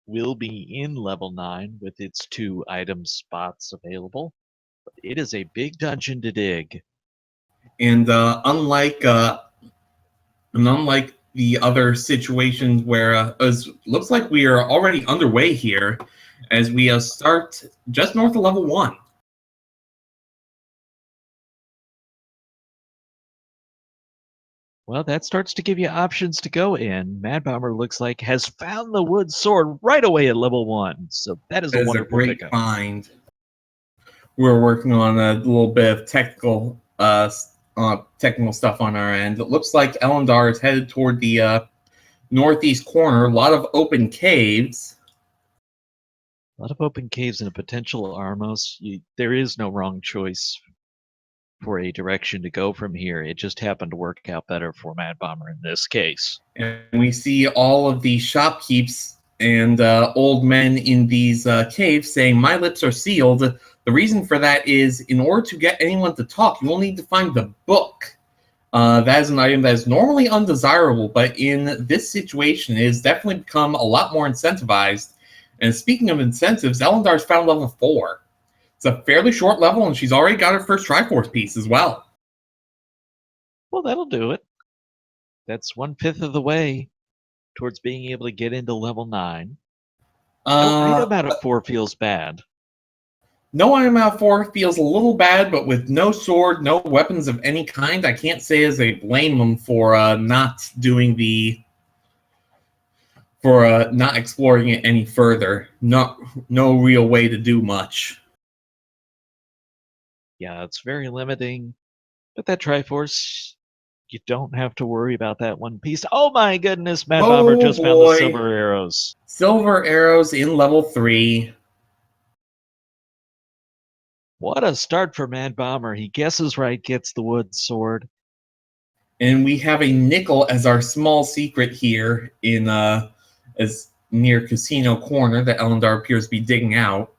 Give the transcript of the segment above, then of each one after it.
will be in level 9 with its 2 item spots available. But it is a big dungeon to dig. And unlike the other situations where it looks like we are already underway here, as we start just north of level 1. Well, that starts to give you options to go in. Mad Bomber looks like has found the wood sword right away at level 1, so that is a wonderful great pickup. find. We're working on a little bit of technical stuff on our end. It looks like Ellendar is headed toward the northeast corner. A lot of open caves. A lot of open caves and a potential Armos. There is no wrong choice for a direction to go from here. It just happened to work out better for Mad Bomber in this case. And we see all of the shopkeepers and old men in these caves saying, "My lips are sealed." The reason for that is, in order to get anyone to talk, you will need to find the book. That is an item that is normally undesirable, but in this situation, it has definitely become a lot more incentivized. And speaking of incentives, Ellendar's found level 4. It's a fairly short level, and she's already got her first Triforce piece as well. Well, that'll do it. That's 1/5 of the way towards being able to get into level 9. No item out of 4 feels bad. No item out of 4 feels a little bad, but with no sword, no weapons of any kind, I can't say as I blame them for not doing not exploring it any further. No real way to do much. Yeah, it's very limiting. But that Triforce, you don't have to worry about that one piece. Oh my goodness, Mad Bomber just found the silver arrows. Silver arrows in level 3. What a start for Mad Bomber. He guesses right, gets the wood sword. And we have a nickel as our small secret here in as near Casino Corner that Ellendar appears to be digging out.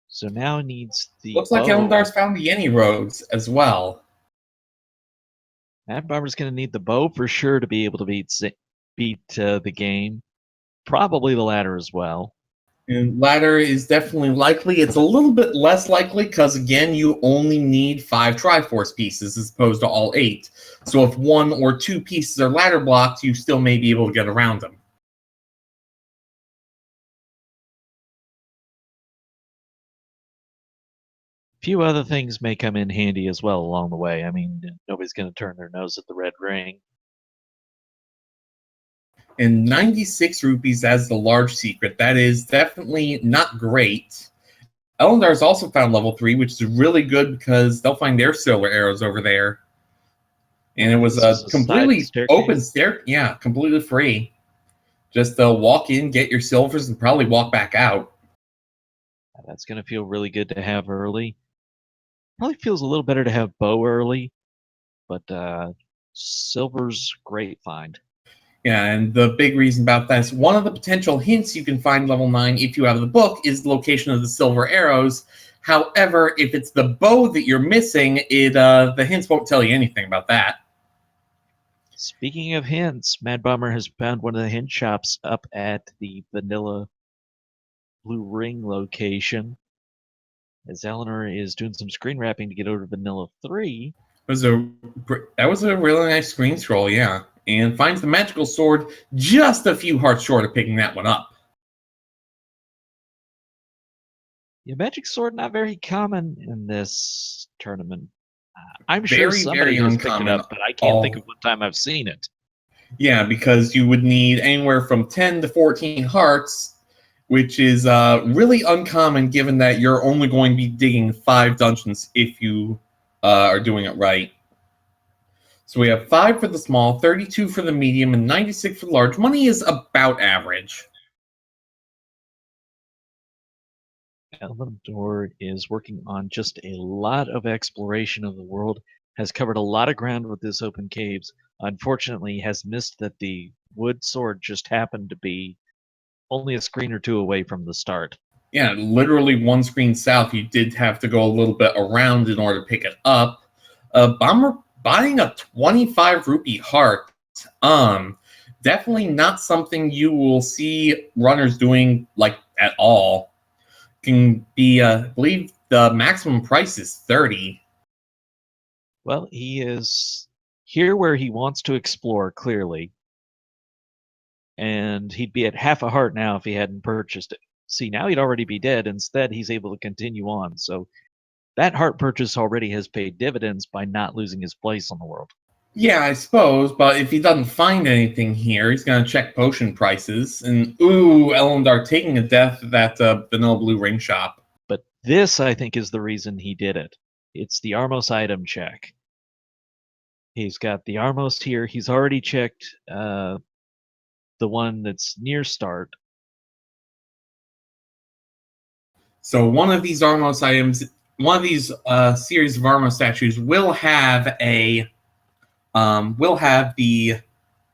So now needs the Looks like Ellendar's found the Yenny roads as well. Mad Bomber's going to need the bow for sure to be able to beat the game. Probably the ladder as well. And ladder is definitely likely. It's a little bit less likely because, again, you only need 5 Triforce pieces as opposed to all 8. So if 1 or 2 pieces are ladder blocked, you still may be able to get around them. A few other things may come in handy as well along the way. I mean, nobody's going to turn their nose at the red ring. And 96 rupees as the large secret. That is definitely not great. Ellendar's also found level 3, which is really good because they'll find their silver arrows over there. And it was a completely open stair. Yeah, completely free. Just walk in, get your silvers, and probably walk back out. That's going to feel really good to have early. Probably feels a little better to have bow early, but silver's great find. Yeah, and the big reason about that is one of the potential hints you can find level 9 if you have the book is the location of the silver arrows. However, if it's the bow that you're missing, the hints won't tell you anything about that. Speaking of hints, Mad Bomber has found one of the hint shops up at the Vanilla Blue Ring location. As Eleanor is doing some screen wrapping to get over to Vanilla 3. That was a really nice screen scroll, yeah. And finds the magical sword just a few hearts short of picking that one up. Yeah, magic sword not very common in this tournament. I'm sure somebody has picked it up, but I can't think of one time I've seen it. Yeah, because you would need anywhere from 10 to 14 hearts, which is really uncommon given that you're only going to be digging 5 dungeons if you are doing it right. So we have 5 for the small, 32 for the medium, and 96 for the large. Money is about average. Ellendar is working on just a lot of exploration of the world, has covered a lot of ground with this open caves. Unfortunately, has missed that the wood sword just happened to be only a screen or 2 away from the start. Yeah, literally 1 screen south. You did have to go a little bit around in order to pick it up. Bomber buying a 25 rupee heart. definitely not something you will see runners doing like at all. Can be, I believe the maximum price is 30. Well, he is here where he wants to explore, clearly. And he'd be at half a heart now if he hadn't purchased it. See, now he'd already be dead. Instead, he's able to continue on. So that heart purchase already has paid dividends by not losing his place on the world. Yeah, I suppose, but if he doesn't find anything here, he's gonna check potion prices. And ooh, Ellendar taking a death at the Vanilla Blue Ring shop. But this, I think, is the reason he did it. It's the Armos item check. He's got the Armos here. He's already checked the one that's near start. So one of these Armos items, one of these series of Armos statues will have the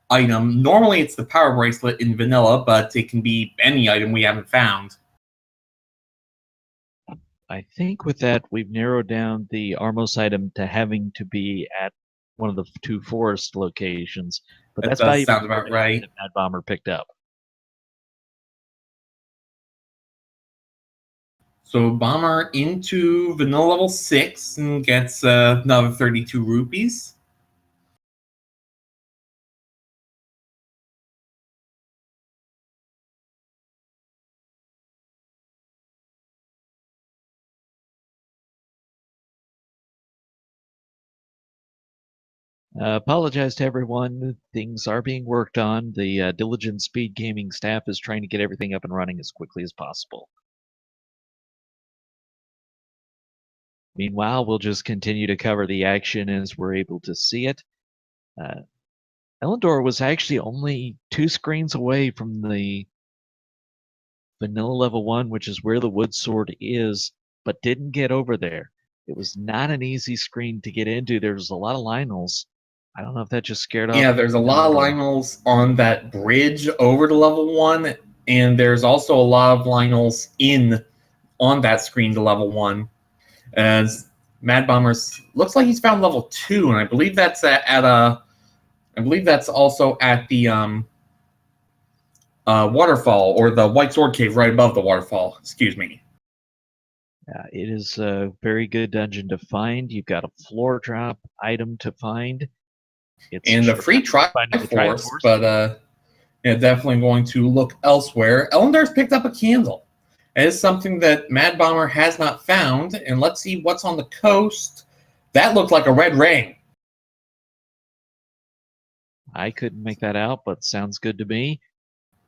item. Normally it's the power bracelet in vanilla, but it can be any item we haven't found. I think with that, we've narrowed down the Armos item to having to be at one of the two forest locations. But That that's does valuable sound about information right. that Mad Bomber picked up. So Bomber into vanilla level 6 and gets another 32 rupees. Apologize to everyone. Things are being worked on. The Diligent Speed Gaming staff is trying to get everything up and running as quickly as possible. Meanwhile, we'll just continue to cover the action as we're able to see it. Ellendar was actually only 2 screens away from the vanilla level 1, which is where the wood sword is, but didn't get over there. It was not an easy screen to get into. There's a lot of Lionels. I don't know if that just scared off. Yeah, there's a lot of Lionels on that bridge over to level 1, and there's also a lot of Lionels on that screen to level 1. As Mad Bomber's looks like he's found level 2, and I believe that's I believe that's also at the waterfall, or the White Sword Cave right above the waterfall. Excuse me. It is a very good dungeon to find. You've got a floor drop item to find. It's And the free Triforce, but yeah, definitely going to look elsewhere. Ellendar's picked up a candle. It is something that Mad Bomber has not found, and let's see what's on the coast. That looked like a red ring. I couldn't make that out, but sounds good to me.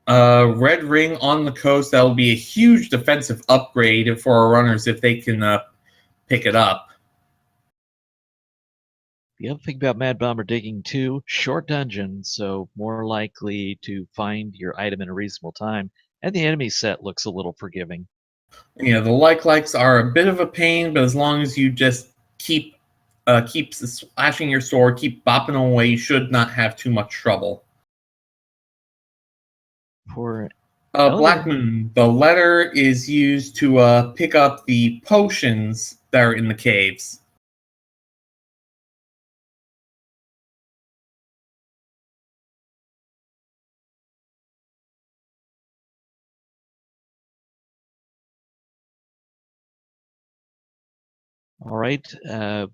Red ring on the coast. That will be a huge defensive upgrade for our runners if they can pick it up. The other thing about Mad Bomber digging too, short dungeon, so more likely to find your item in a reasonable time, and the enemy set looks a little forgiving. Yeah, the likes are a bit of a pain, but as long as you just keep slashing your sword, keep bopping away, you should not have too much trouble. For Black Moon, the letter is used to pick up the potions that are in the caves. All right,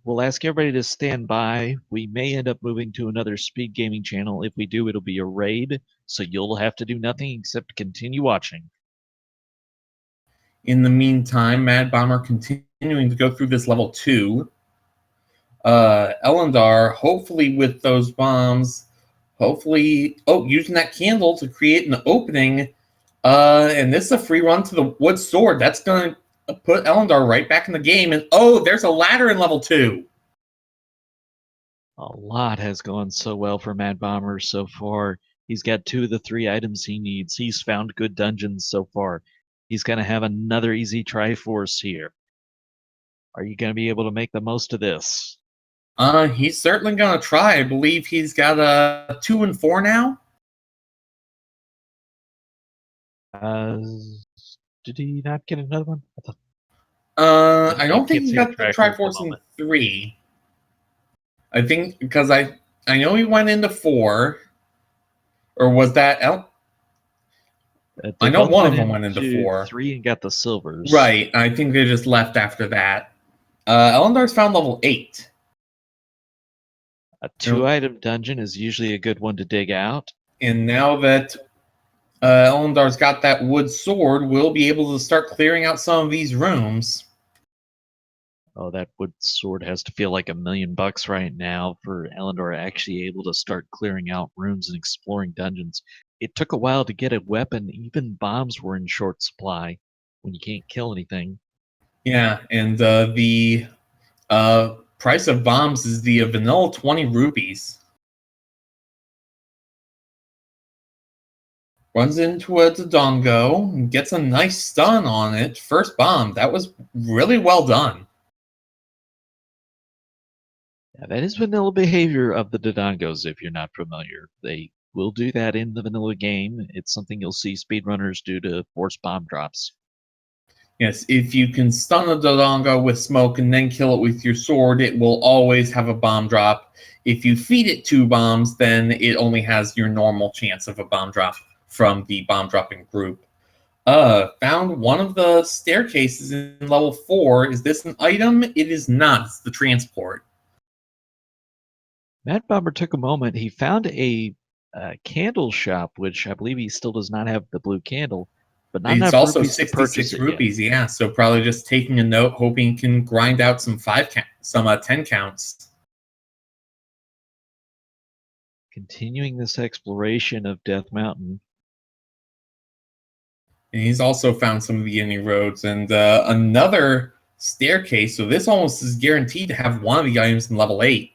we'll ask everybody to stand by. We may end up moving to another speed gaming channel. If we do, it'll be a raid, so you'll have to do nothing except continue watching. In the meantime, Mad Bomber continuing to go through this level 2. Ellendar, hopefully with those bombs, using that candle to create an opening. And this is a free run to the wood sword. That's going to put Ellendar right back in the game. And there's a ladder in level 2. A lot has gone so well for Mad Bomber so far. He's got 2 of the 3 items he needs. He's found good dungeons so far. He's going to have another easy Triforce here. Are you going to be able to make the most of this? He's certainly going to try. I believe he's got a 2 and 4 now. Did he not get another one? I don't think he got the Triforce in 3. I think because I know he went into 4, Or was that They I know both one went of them went into into 4. 3 and got the silvers. Right. I think they just left after that. Ellendar's found level 8. A 2-item dungeon is usually a good one to dig out. And now that Ellendar's got that wood sword, we'll be able to start clearing out some of these rooms. Oh, that wood sword has to feel like $1 million right now for Ellendar actually able to start clearing out rooms and exploring dungeons. It took a while to get a weapon. Even bombs were in short supply when you can't kill anything. Yeah, and the price of bombs is the vanilla 20 rupees. Runs into a Dodongo and gets a nice stun on it. First bomb. That was really well done. Yeah, that is vanilla behavior of the Dodongos if you're not familiar. They will do that in the vanilla game. It's something you'll see speedrunners do to force bomb drops. Yes, if you can stun a Dodongo with smoke and then kill it with your sword, it will always have a bomb drop. If you feed it 2 bombs, then it only has your normal chance of a bomb drop from the bomb dropping group. Found one of the staircases in level 4. Is this an item? It is not. It's the transport. Mad Bomber took a moment. He found a candle shop, which I believe he still does not have the blue candle, but not It's enough also rupees to purchase 66 it yet. rupees, yeah. So probably just taking a note, hoping he can grind out some 10 counts. Continuing this exploration of Death Mountain. And he's also found some of the any roads and another staircase. So this almost is guaranteed to have one of the items in level 8.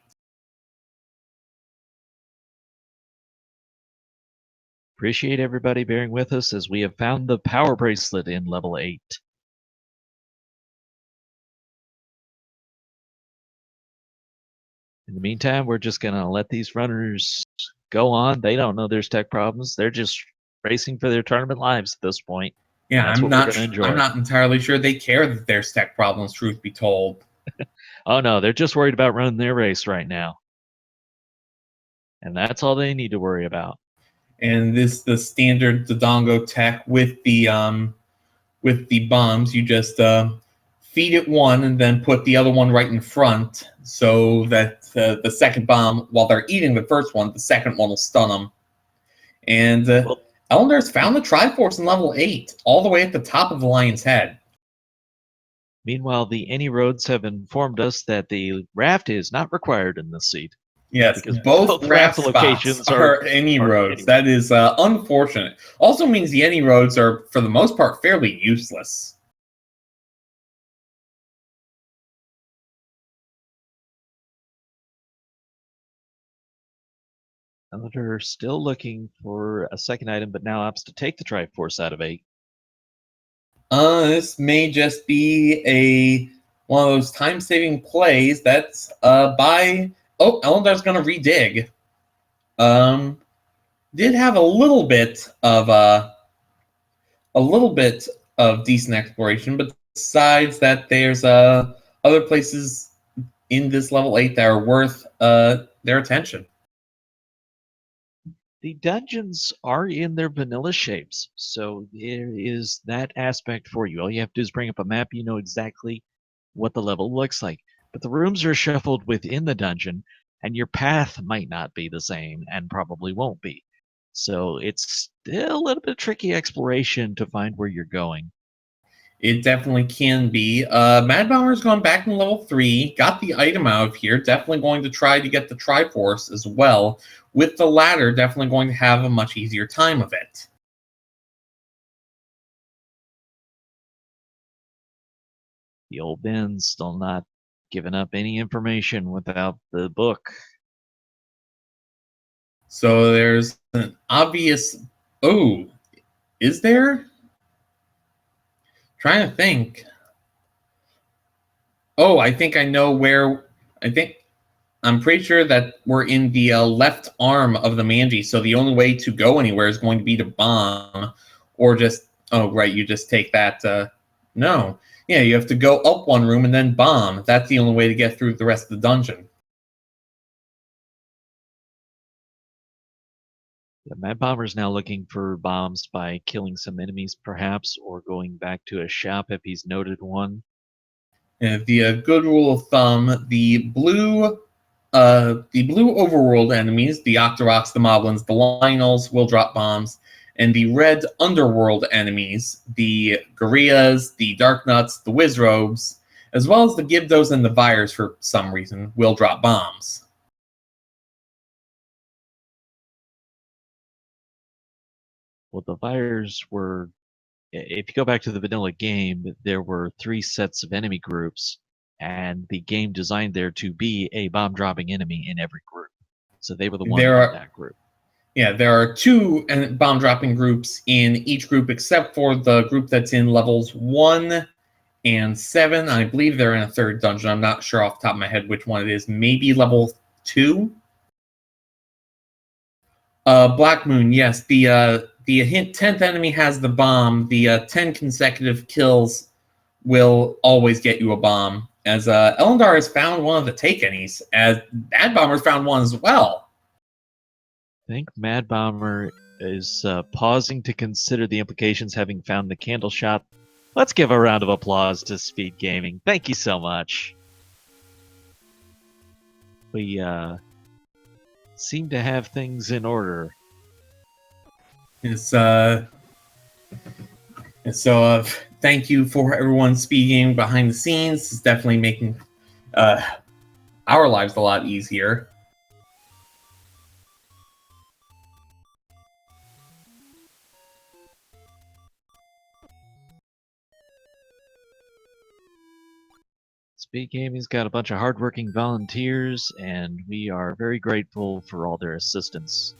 Appreciate everybody bearing with us as we have found the power bracelet in level 8. In the meantime, we're just going to let these runners go on. They don't know there's tech problems. They're just racing for their tournament lives at this point. Yeah, That's what we're going to enjoy. I'm not entirely sure they care that there's tech problems, truth be told. Oh no, they're just worried about running their race right now. And that's all they need to worry about. And this the standard Dodongo tech with the bombs. You just feed it one and then put the other one right in front so that the second bomb, while they're eating the first one, the second one will stun them. And Ellendar's found the Triforce in level 8, all the way at the top of the Lion's Head. Meanwhile, the Any Roads have informed us that the raft is not required in this seat. Yes, because both raft locations spots are any roads. That is unfortunate. Also means the any roads are, for the most part, fairly useless. Ellendar still looking for a second item, but now opts to take the Triforce out of 8. This may just be one of those time-saving plays that's by... Oh, Ellendar's going to redig. Did have a little bit of decent exploration, but besides that, there's other places in this level 8 that are worth their attention. The dungeons are in their vanilla shapes, so there is that aspect for you. All you have to do is bring up a map, you know exactly what the level looks like. But the rooms are shuffled within the dungeon, and your path might not be the same, and probably won't be. So it's still a little bit tricky exploration to find where you're going. It definitely can be. Mad Bomber's gone back in level 3, got the item out of here, definitely going to try to get the Triforce as well. With the latter, definitely going to have a much easier time of it. The old Ben's still not giving up any information without the book. So there's an obvious... Oh, is there? Trying to think. Oh, I think I know where... I'm pretty sure that we're in the left arm of the Manji, so the only way to go anywhere is going to be to bomb, or just... Oh, right, you just take that... No. Yeah, you have to go up one room and then bomb. That's the only way to get through the rest of the dungeon. The Mad Bomber's now looking for bombs by killing some enemies, perhaps, or going back to a shop if he's noted one. And the good rule of thumb: the blue overworld enemies, the Octoroks, the Moblins, the Lionels, will drop bombs, and the red underworld enemies, the Gorillas, the Darknuts, the Wizrobes, as well as the Gibdos and the Vires, for some reason, will drop bombs. Well, the fires were, if you go back to the vanilla game, there were 3 sets of enemy groups, and the game designed there to be a bomb dropping enemy in every group. So they were the one There in are that group. Yeah, there are 2 bomb dropping groups in each group, except for the group that's in levels 1 and 7. I believe they're in a 3rd dungeon. I'm not sure off the top of my head which one it is. Maybe level 2. Black Moon, yes. The hint 10th enemy has the bomb. The 10 consecutive kills will always get you a bomb. As Ellendar has found one of the take any's, as Mad Bomber's found one as well. I think Mad Bomber is pausing to consider the implications, having found the candle shop. Let's give a round of applause to Speed Gaming. Thank you so much. We seem to have things in order. Thank you for everyone speaking behind the scenes. It's definitely making our lives a lot easier. Speed Gaming's got a bunch of hardworking volunteers, and we are very grateful for all their assistance.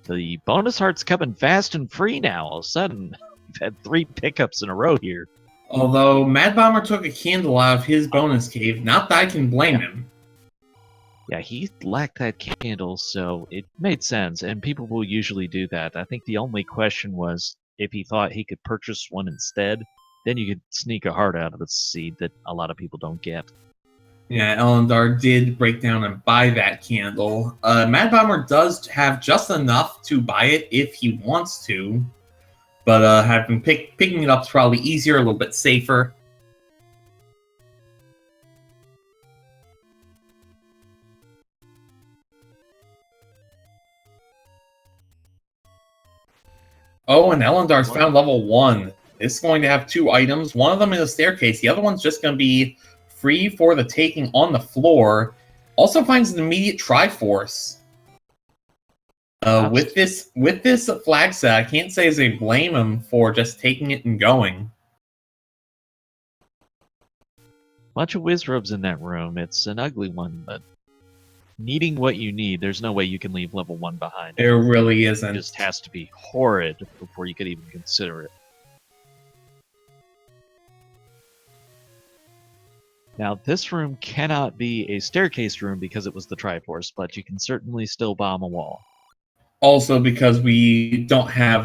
The bonus heart's coming fast and free now. All of a sudden, we've had 3 pickups in a row here. Although Mad Bomber took a candle out of his bonus cave, not that I can blame him. Yeah, he lacked that candle, so it made sense, and people will usually do that. I think the only question was if he thought he could purchase one instead, then you could sneak a heart out of its seed that a lot of people don't get. Yeah, Ellendar did break down and buy that candle. Mad Bomber does have just enough to buy it if he wants to, but having picking it up is probably easier, a little bit safer. Oh, and Ellendar's found level 1. It's going to have 2 items. One of them is a staircase. The other one's just going to be free for the taking on the floor. Also finds an immediate Triforce. With this flag set, I can't say as I blame him for just taking it and going. Bunch of Wizrobes in that room. It's an ugly one, but needing what you need, there's no way you can leave level 1 behind. There really isn't. It just has to be horrid before you could even consider it. Now, this room cannot be a staircase room because it was the Triforce, but you can certainly still bomb a wall. Also, because we don't have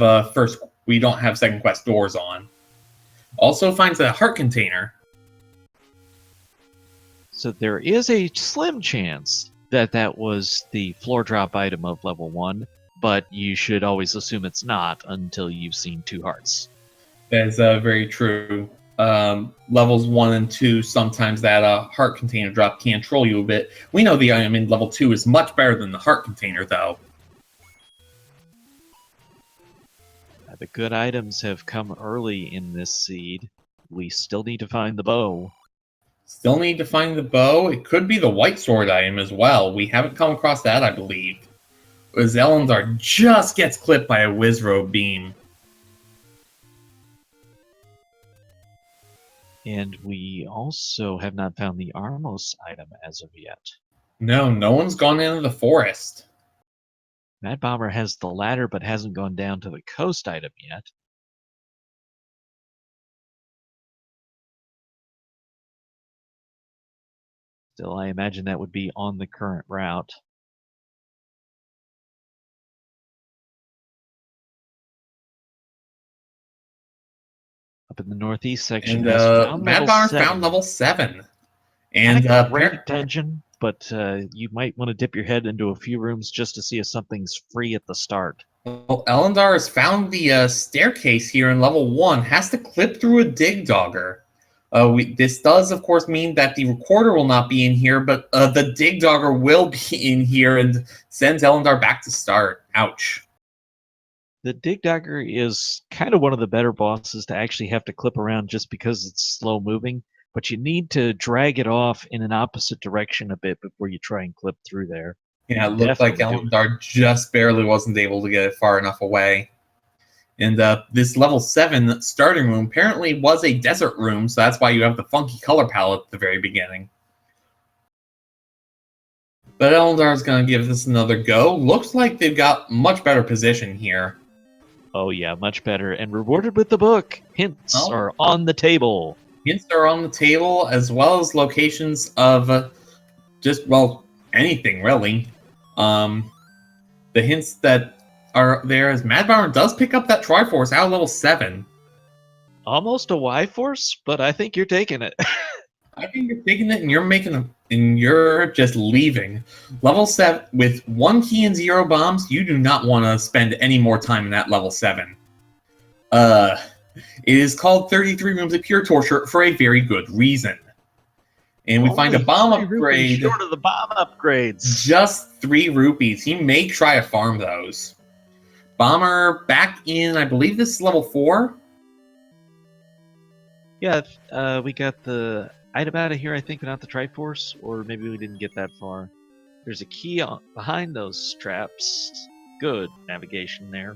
second quest doors on. Also finds a heart container. So there is a slim chance that that was the floor drop item of level 1, but you should always assume it's not until you've seen 2 hearts. That's very true. Levels 1 and 2, sometimes that heart container drop can troll you a bit. We know the item in level 2 is much better than the heart container, though. The good items have come early in this seed. We still need to find the bow. Still need to find the bow. It could be the white sword item as well. We haven't come across that, I believe. As Ellendar just gets clipped by a Wizrobe beam. And we also have not found the Armos item as of yet. No one's gone into the forest. Mad Bomber has the ladder, but hasn't gone down to the coast item yet. Still, I imagine that would be on the current route. Up in the northeast section, And Mad Bomber found level 7. And a great dungeon, but you might want to dip your head into a few rooms just to see if something's free at the start. Well, Ellendar has found the staircase here in level 1, has to clip through a dig dogger. This does, of course, mean that the recorder will not be in here, but the dig dogger will be in here and sends Ellendar back to start. Ouch. The Dig Dagger is kind of one of the better bosses to actually have to clip around just because it's slow moving, but you need to drag it off in an opposite direction a bit before you try and clip through there. Yeah, it looked like Definitely do it. Ellendar just barely wasn't able to get it far enough away. And this level 7 starting room apparently was a desert room, so that's why you have the funky color palette at the very beginning. But Ellendar's going to give this another go. Looks like they've got much better position here. Oh yeah, much better. And rewarded with the book. Hints are on the table. Hints are on the table, as well as locations of anything really. The hints that are there is Mad Bomber does pick up that Triforce out of level 7. Almost a Y force, but I think you're taking it. I think you're taking it, and you're just leaving. Level 7 with 1 key and 0 bombs. You do not want to spend any more time in that level 7. It is called 33 Rooms of Pure Torture for a very good reason. And we find a bomb upgrade. Short of the bomb upgrades. Just 3 rupees. He may try to farm those. Bomber back in, I believe this is level 4. Yeah, we got the item out of here, I think, but not the Triforce, or maybe we didn't get that far. There's a key behind those straps. Good navigation there.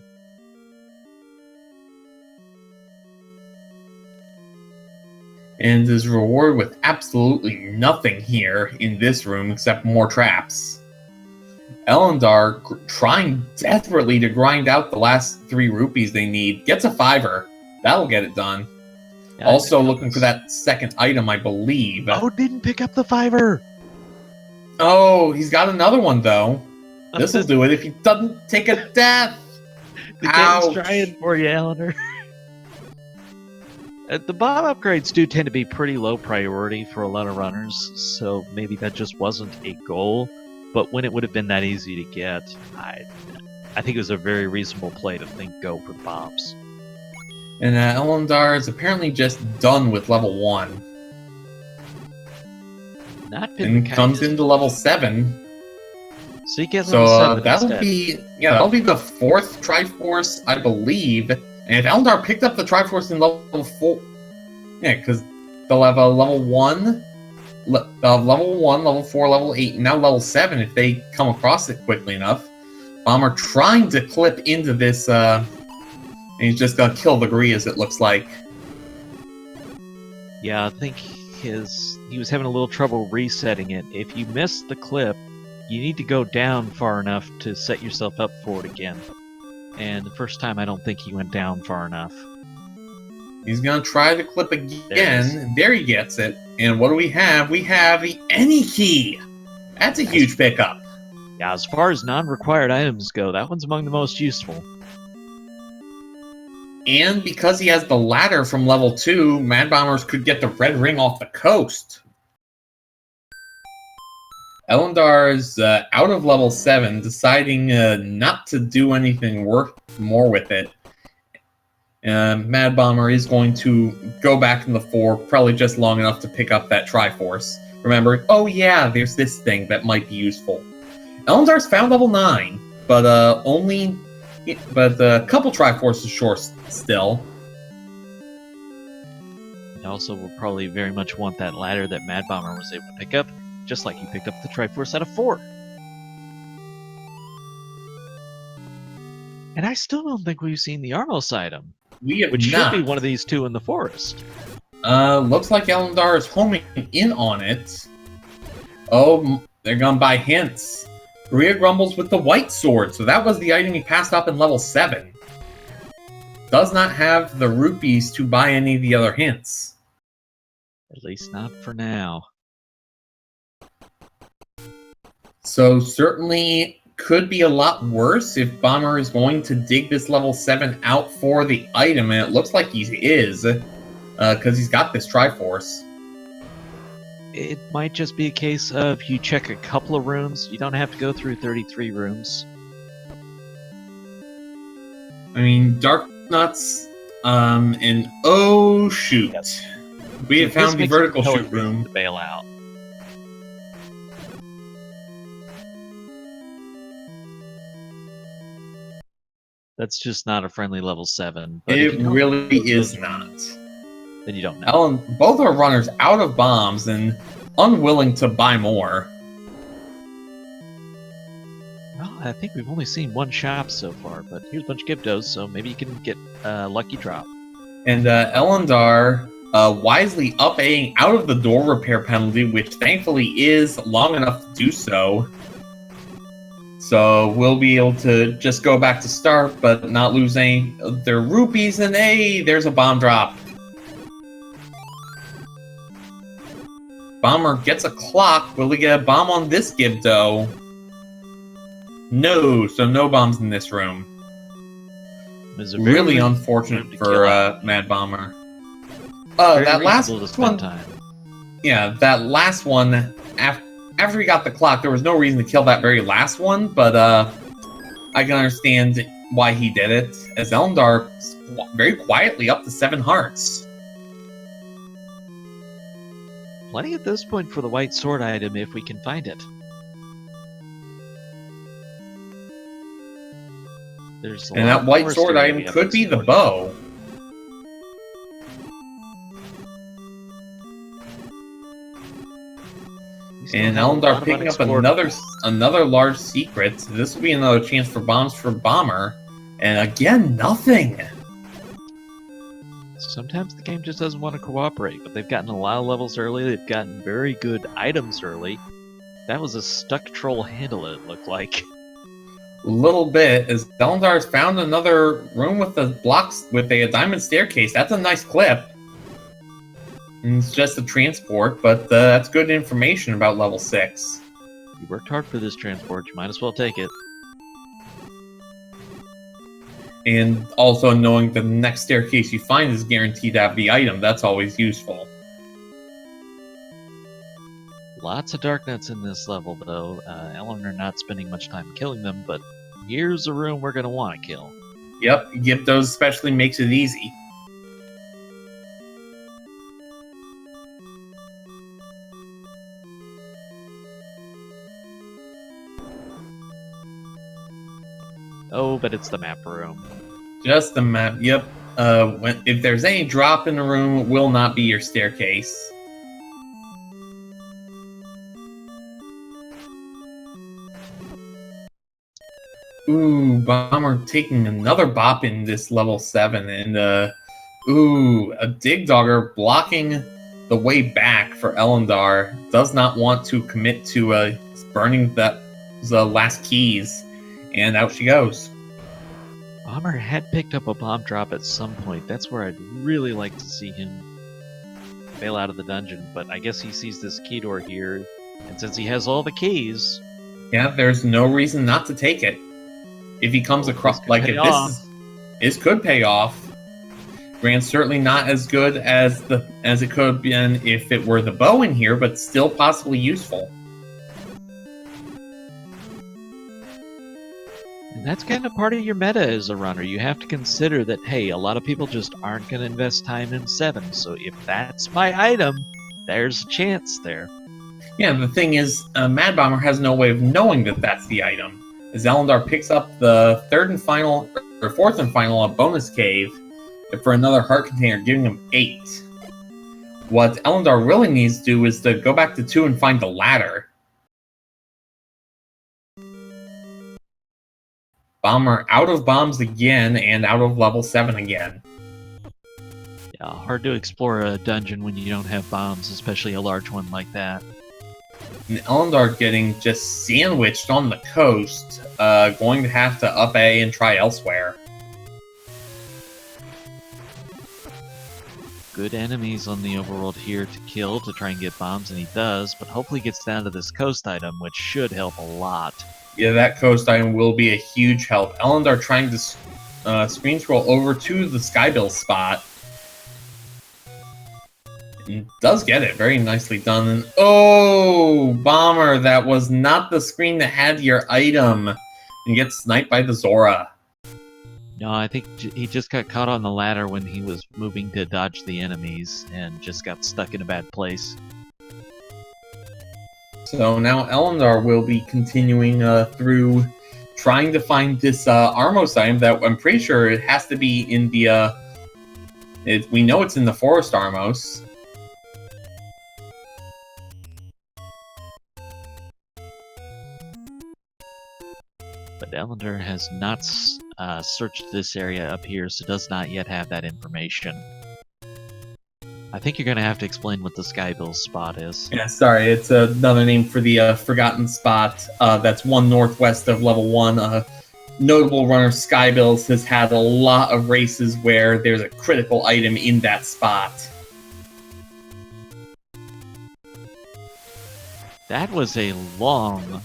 And is rewarded with absolutely nothing here in this room except more traps. Ellendar, trying desperately to grind out the last 3 rupees they need, gets a 5er. That'll get it done. Yeah, also looking for that second item, I believe. Oh, didn't pick up the 5er! Oh, he's got another one, though. This'll do it if he doesn't take a death! The game's trying for you, Ellendar. The bomb upgrades do tend to be pretty low priority for a lot of runners, so maybe that just wasn't a goal. But when it would have been that easy to get, I think it was a very reasonable play to think go for the bombs. And Ellendar is apparently just done with level 1. And comes into level 7. So you get level 7 that'll be the 4th Triforce, I believe. And if Ellendar picked up the Triforce in level 4... Yeah, because they'll have a level 1... level 1, level 4, level 8, and now level 7 if they come across it quickly enough. Bomber trying to clip into this, and he's just gonna kill the Grias, it looks like. Yeah, I think he was having a little trouble resetting it. If you miss the clip, you need to go down far enough to set yourself up for it again. And the first time, I don't think he went down far enough. He's gonna try the clip again. There he gets it. And what do we have? We have the Any Key. That's a huge pickup. Yeah, as far as non-required items go, that one's among the most useful. And because he has the ladder from level 2, Mad Bombers could get the red ring off the coast. Ellendar's out of level 7, deciding not to do anything more with it. Mad Bomber is going to go back in the 4, probably just long enough to pick up that Triforce. Remember, oh yeah, there's this thing that might be useful. Ellendar's found level 9, but a couple Triforces short still. And also will probably very much want that ladder that Mad Bomber was able to pick up, just like he picked up the Triforce out of 4. And I still don't think we've seen the Armos item. Which should be one of these 2 in the forest. Looks like Ellendar is homing in on it. Oh, they're gonna buy hints. Gria grumbles with the white sword, so that was the item he passed up in level 7. Does not have the rupees to buy any of the other hints. At least not for now. So certainly could be a lot worse if Bomber is going to dig this level 7 out for the item, and it looks like he is, because he's got this Triforce. It might just be a case of you check a couple of rooms. You don't have to go through 33 rooms. I mean, Dark Nuts, and oh shoot. Yep. We have found the vertical shoot room. To bail out. That's just not a friendly level 7. But it really is not. Then you don't know. Both are runners out of bombs and unwilling to buy more. Well, I think we've only seen one shop so far, but here's a bunch of Gibdos, so maybe you can get a lucky drop. And Ellendar wisely up-Aing out of the door repair penalty, which thankfully is long enough to do so. So we'll be able to just go back to start, but not lose any of their rupees. And hey, there's a bomb drop. Bomber gets a clock. Will we get a bomb on this Gibdo? No, so no bombs in this room. Really unfortunate for Mad Bomber. That last one. Yeah, that last one. After he got the clock, there was no reason to kill that very last one, but I can understand why he did it, as Ellendar very quietly up to 7 hearts. Plenty at this point for the white sword item if we can find it. And that white sword item could be the bow. And Ellendar picking up another large secret. This will be another chance for bombs for Bomber. And again, nothing. Sometimes the game just doesn't want to cooperate, but they've gotten a lot of levels early. They've gotten very good items early. That was a stuck troll handle, it looked like. A little bit, as Ellendar has found another room with the blocks with a diamond staircase. That's a nice clip. And it's just a transport, but that's good information about level 6. You worked hard for this transport, you might as well take it. And also knowing the next staircase you find is guaranteed to have the item, that's always useful. Lots of dark nuts in this level, though. Ellendar not spending much time killing them, but here's a room we're going to want to kill. Yep, Gibdos especially makes it easy. Oh, but it's the map room. Just the map, yep. If there's any drop in the room, it will not be your staircase. Ooh, Bomber taking another bop in this level 7, and ooh, a Dig Dogger blocking the way back for Ellendar. Does not want to commit to burning the last keys, and out she goes. Bomber had picked up a bomb drop at some point. That's where I'd really like to see him bail out of the dungeon, but I guess he sees this key door here, and since he has all the keys... Yeah, there's no reason not to take it. If he comes across, like, if this could pay off. Grant's certainly not as good as it could have been if it were the bow in here, but still possibly useful. And that's kind of part of your meta as a runner. You have to consider that, hey, a lot of people just aren't going to invest time in 7, so if that's my item, there's a chance there. Yeah, the thing is, Mad Bomber has no way of knowing that that's the item. As Ellendar picks up the fourth and final bonus cave for another heart container, giving him 8. What Ellendar really needs to do is to go back to 2 and find the ladder. Bomber out of bombs again and out of level 7 again. Yeah, hard to explore a dungeon when you don't have bombs, especially a large one like that. And Ellendar getting just sandwiched on the coast, going to have to up A and try elsewhere. Good enemies on the overworld here to kill to try and get bombs, and he does, but hopefully gets down to this coast item, which should help a lot. Yeah, that coast item will be a huge help. Ellendar trying to screen scroll over to the Skybill spot. And does get it. Very nicely done. And oh, Bomber, that was not the screen that had your item. And gets sniped by the Zora. No, I think he just got caught on the ladder when he was moving to dodge the enemies and just got stuck in a bad place. So now Ellendar will be continuing through trying to find this Armos item that I'm pretty sure it has to be in the... we know it's in the Forest Armos. But Ellendar has not searched this area up here, so does not yet have that information. I think you're going to have to explain what the Skybill spot is. Yeah, sorry, it's another name for the Forgotten Spot. That's one northwest of level 1. Notable runner Skybills has had a lot of races where there's a critical item in that spot. That was a long,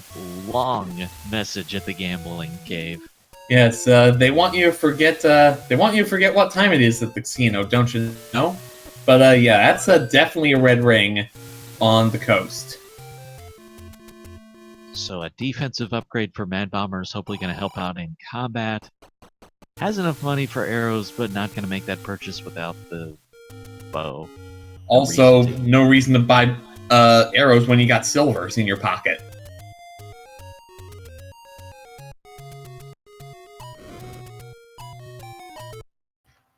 long message at the gambling cave. Yes, they want you to forget. They want you to forget what time it is at the casino, don't you know? But yeah, that's definitely a red ring on the coast. So a defensive upgrade for Mad Bomber is hopefully going to help out in combat. Has enough money for arrows, but not going to make that purchase without the bow. Also, no reason to buy arrows when you got silvers in your pocket.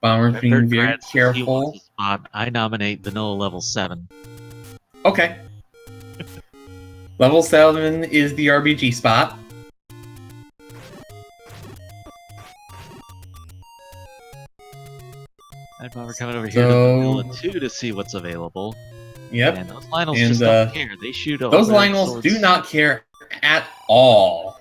Bomber's being very careful. I nominate Vanilla level 7. Okay. Level 7 is the RBG spot. Mad Bomber coming over here to Vanilla 2 to see what's available. Yep. And those Lionels just don't care. They shoot over. Those Lionels do not care at all.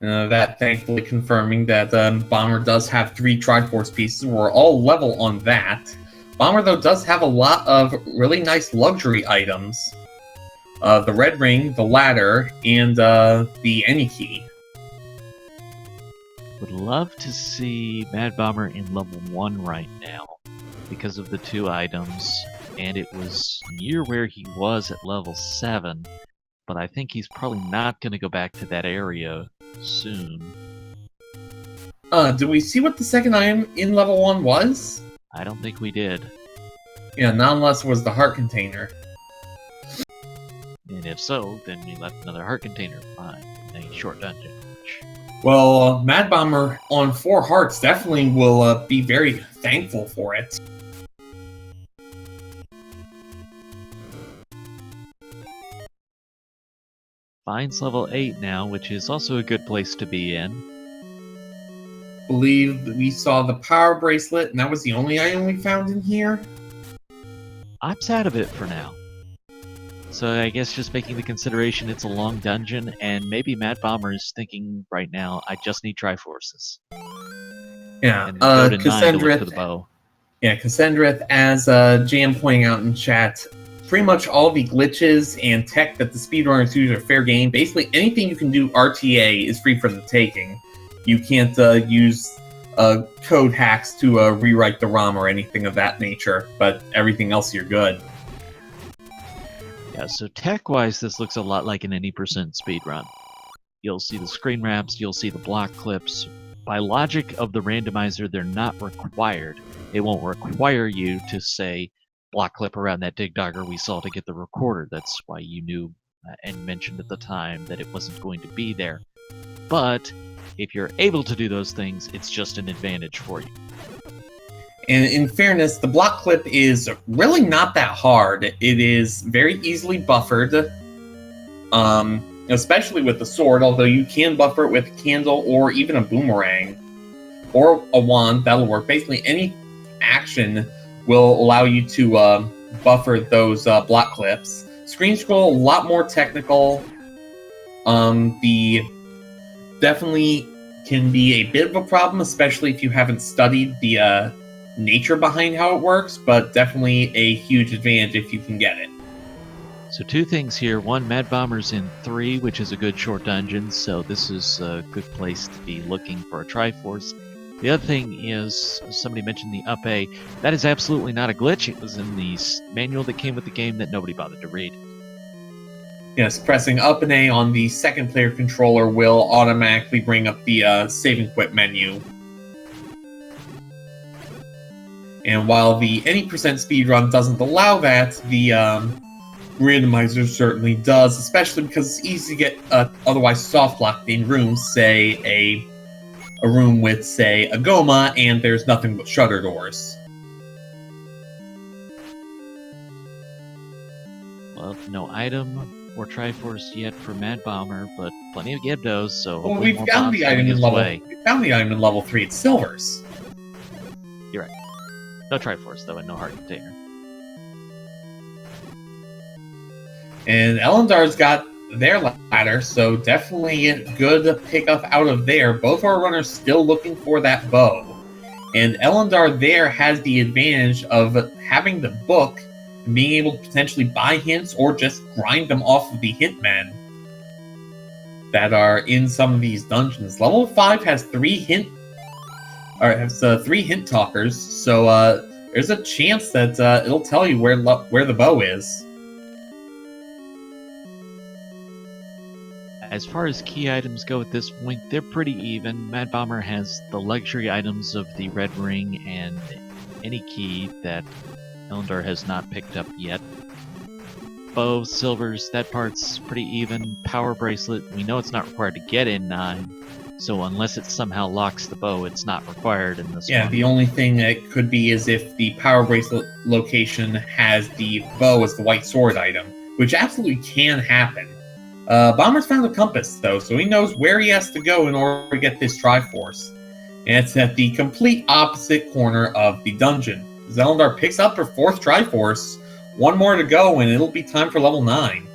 That thankfully confirming that Bomber does have 3 Triforce pieces. We're all level on that. Bomber, though, does have a lot of really nice luxury items. The Red Ring, the Ladder, and the Any Key. Would love to see Mad Bomber in level 1 right now because of the 2 items, and it was near where he was at level 7, but I think he's probably not going to go back to that area soon. Did we see what the second item in level 1 was? I don't think we did. Yeah, not unless it was the heart container. And if so, then we left another heart container behind in a short dungeon. Well, Mad Bomber on 4 hearts definitely will be very thankful for it. Finds level 8 now, which is also a good place to be in. Believe we saw the power bracelet, and that was the only item we found in here? Opts out of it for now. So I guess just making the consideration it's a long dungeon, and maybe Mad Bomber is thinking right now, I just need Triforces. Yeah, and go to 9 to look for the bow. Yeah, Cassandrith, as Jam pointing out in chat, pretty much all the glitches and tech that the speedrunners use are fair game. Basically, anything you can do RTA is free for the taking. You can't use code hacks to rewrite the ROM or anything of that nature, but everything else you're good. Yeah, so tech-wise, this looks a lot like an any percent speedrun. You'll see the screen wraps, you'll see the block clips. By logic of the randomizer, they're not required. It won't require you to say, block clip around that dig dogger we saw to get the recorder. That's why you knew and mentioned at the time that it wasn't going to be there. But if you're able to do those things, it's just an advantage for you. And in fairness, the block clip is really not that hard. It is very easily buffered, especially with the sword, although you can buffer it with a candle or even a boomerang. Or a wand, that'll work. Basically, any action will allow you to buffer those block clips. Screen scroll, a lot more technical. The definitely can be a bit of a problem, especially if you haven't studied the nature behind how it works, but definitely a huge advantage if you can get it. So 2 things here. 1, Mad Bomber's in 3, which is a good short dungeon, so this is a good place to be looking for a Triforce. The other thing is, somebody mentioned the up A. That is absolutely not a glitch. It was in the manual that came with the game that nobody bothered to read. Yes, pressing up and A on the second player controller will automatically bring up the save and quit menu. And while the any percent speedrun doesn't allow that, the Randomizer certainly does, especially because it's easy to get otherwise soft locked in rooms, say a room with, say, a Goma, and there's nothing but shutter doors. Well, no item or Triforce yet for Mad Bomber, but plenty of Gyptos, so Well, hopefully we more found bombs the coming item in his level. way. We found the item in level 3. It's silvers. You're right. No Triforce though, and no Heart Container. And Ellendar's got their ladder, so definitely good pickup out of there. Both our runners still looking for that bow. And Ellendar there has the advantage of having the book and being able to potentially buy hints or just grind them off of the hitmen that are in some of these dungeons. Level 5 has 3 hint talkers, so there's a chance that it'll tell you where the bow is. As far as key items go at this point, they're pretty even. Mad Bomber has the luxury items of the Red Ring and any key that Ellendar has not picked up yet. Bow, silvers, that part's pretty even. Power Bracelet, we know it's not required to get in 9, so unless it somehow locks the bow, it's not required in this one. The only thing that could be is if the Power Bracelet location has the bow as the white sword item, which absolutely can happen. Bomber's found a compass, though, so he knows where he has to go in order to get this Triforce. And it's at the complete opposite corner of the dungeon. Zelda picks up her 4th Triforce, 1 more to go, and it'll be time for level 9.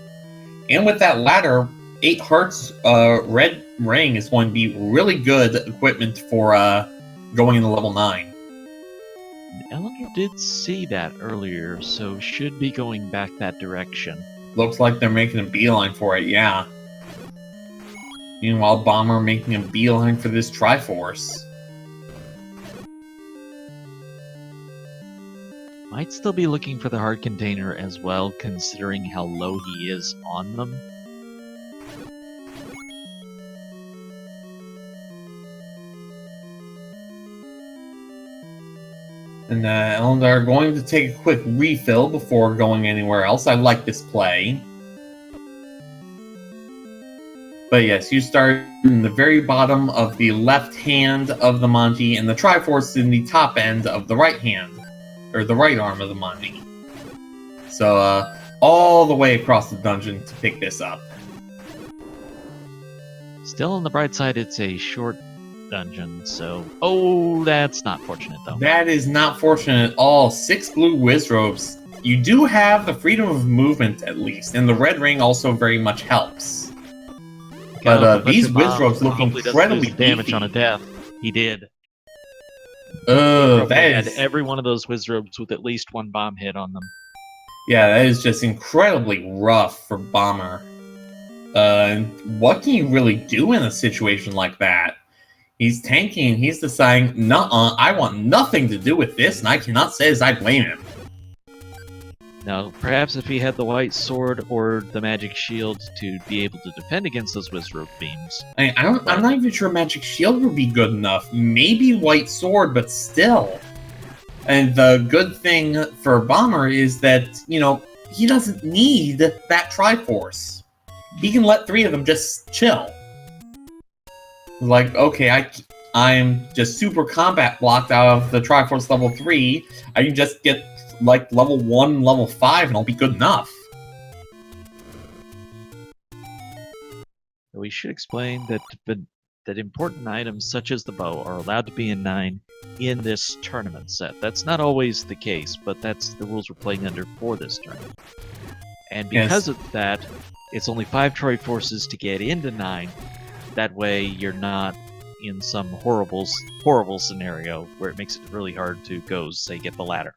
And with that ladder, 8 hearts red ring is going to be really good equipment for going into level 9. Ellendar did see that earlier, so should be going back that direction. Looks like they're making a beeline for it, yeah. Meanwhile, Bomber making a beeline for this Triforce. Might still be looking for the Heart Container as well, considering how low he is on them. And Ellendar going to take a quick refill before going anywhere else. I like this play. But yes, you start in the very bottom of the left hand of the Manji, and the Triforce in the top end of the right hand, or the right arm of the Manji. So, all the way across the dungeon to pick this up. Still on the bright side, it's a short dungeon, so... Oh, that's not fortunate, though. That is not fortunate at all. 6 blue Wizrobes. You do have the freedom of movement, at least, and the red ring also very much helps. But these Wizrobes look incredibly damage beefy. on a death. He did. That Had is... every one of those Wizrobes with at least 1 bomb hit on them. Yeah, that is just incredibly rough for Bomber. What can you really do in a situation like that? He's tanking, he's deciding, nuh-uh, I want nothing to do with this, and I cannot say as I blame him. Now, perhaps if he had the white sword or the magic shield to be able to defend against those Wizrobe beams. I'm not even sure magic shield would be good enough. Maybe white sword, but still. And the good thing for Bomber is that, he doesn't need that Triforce. He can let 3 of them just chill. Like, okay, I'm just super combat blocked out of the Triforce level 3. I can just get, like, level 1, level 5, and I'll be good enough. We should explain that important items such as the bow are allowed to be in 9 in this tournament set. That's not always the case, but that's the rules we're playing under for this tournament. And because of that, it's only 5 Triforces to get into 9. That way you're not in some horrible scenario where it makes it really hard to go, say, get the ladder.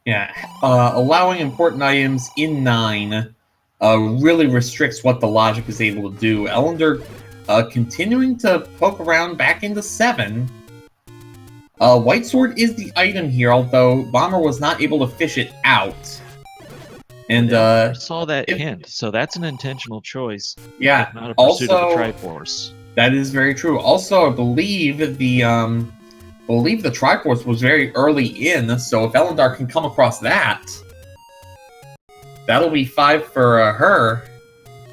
Yeah, allowing important items in 9 really restricts what the logic is able to do. Ellendar continuing to poke around back into 7. White sword is the item here, although Bomber was not able to fish it out. And I saw that hint, so that's an intentional choice. Yeah. Not a pursuit Also, of the Triforce. That is very true. Also, I believe the Triforce was very early in, so if Ellendar can come across that, that'll be 5 for her.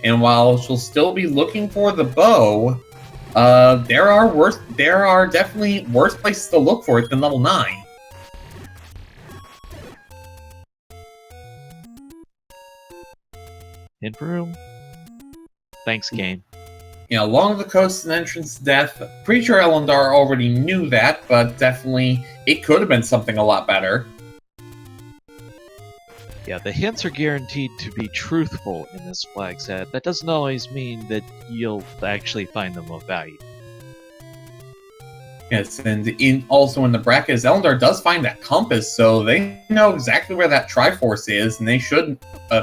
And while she'll still be looking for the bow, there are definitely worse places to look for it than level 9. Hint room? Thanks, game. Along the coast and entrance to death. Pretty sure Ellendar already knew that, but definitely it could have been something a lot better. Yeah, the hints are guaranteed to be truthful in this flag set. That doesn't always mean that you'll actually find them of value. Yes, and also in the brackets, Ellendar does find that compass, so they know exactly where that Triforce is, and they should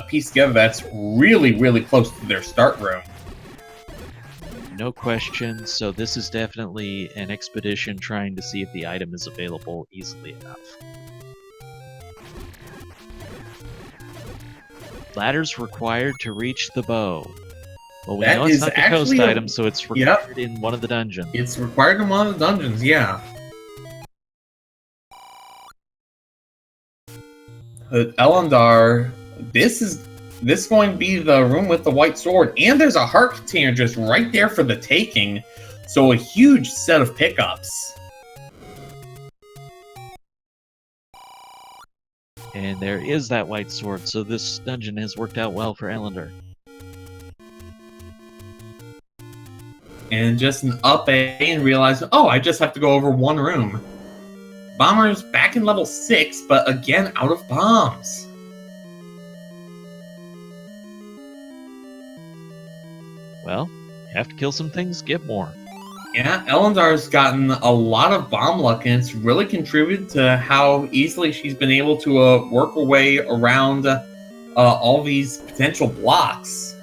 piece together that's really, really close to their start room. No question, so this is definitely an expedition trying to see if the item is available easily enough. Ladders required to reach the bow. Well, we know it's not the coast item, so it's required in one of the dungeons. It's required in one of the dungeons, yeah. Ellendar, this is going to be the room with the white sword, and there's a heart container just right there for the taking, so a huge set of pickups. And there is that white sword, so this dungeon has worked out well for Ellendar. And just an up A and realize, oh, I just have to go over one room. Bomber's back in level 6, but again out of bombs. Well, you have to kill some things, get more. Yeah, Ellendar's gotten a lot of bomb luck, and it's really contributed to how easily she's been able to work her way around all these potential blocks.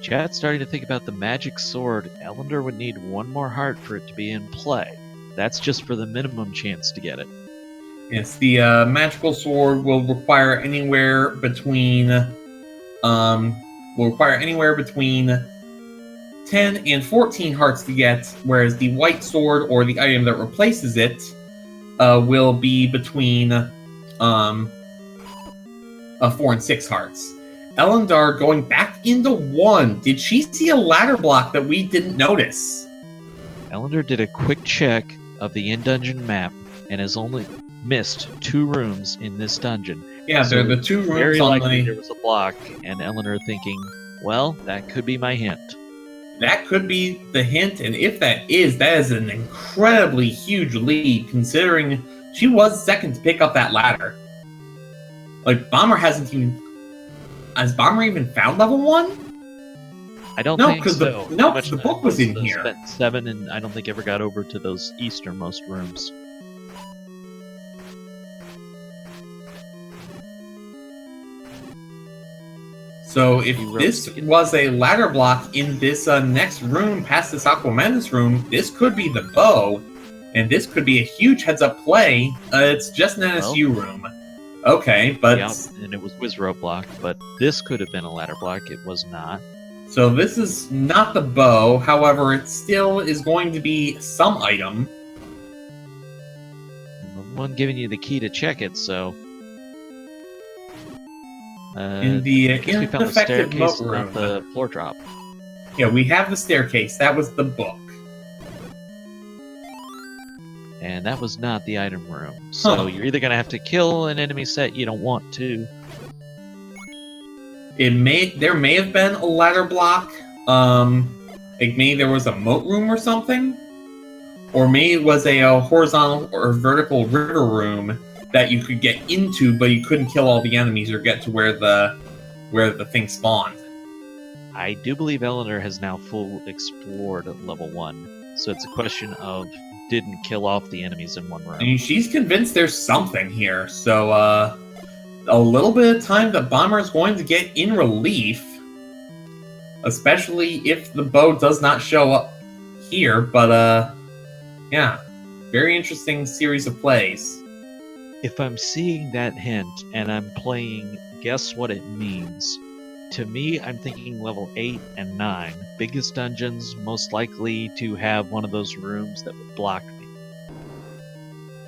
Chat's starting to think about the magic sword. Ellendar would need one more heart for it to be in play. That's just for the minimum chance to get it. Yes, the magical sword will require anywhere between 10 and 14 hearts to get, whereas the white sword or the item that replaces it will be between 4 and 6 hearts. Ellendar going back into 1. Did she see a ladder block that we didn't notice? Ellendar did a quick check of the in-dungeon map and has only missed 2 rooms in this dungeon. Yeah, so they're the 2 rooms very on likely there was a block, and Ellendar thinking, well, that could be my hint. That could be the hint, and if that is an incredibly huge lead, considering she was second to pick up that ladder. Like, has Bomber even found level 1? I don't think so. Because the book was in here. Spent 7, and I don't think ever got over to those easternmost rooms. So if this was a ladder block in this next room past this Aquamentus room, this could be the bow, and this could be a huge heads-up play. It's just an NSU room. Okay, but... Yeah, and it was Wizrow block, but this could have been a ladder block. It was not. So this is not the bow, however, it still is going to be some item. I'm the one giving you the key to check it, so... in the ineffective moat room, not the floor drop. Yeah, we have the staircase. That was the book. And that was not the item room. So you're either going to have to kill an enemy set you don't want to. There may have been a ladder block. Like maybe there was a moat room or something. Or maybe it was a horizontal or vertical river room that you could get into, but you couldn't kill all the enemies or get to where the thing spawned. I do believe Ellendar has now full explored level 1. So it's a question of didn't kill off the enemies in one room. I mean, she's convinced there's something here, so a little bit of time that Bomber is going to get in relief, especially if the bow does not show up here, but yeah. Very interesting series of plays. If I'm seeing that hint and I'm playing guess what it means, to me, I'm thinking level 8 and 9. Biggest dungeons, most likely to have one of those rooms that would block me.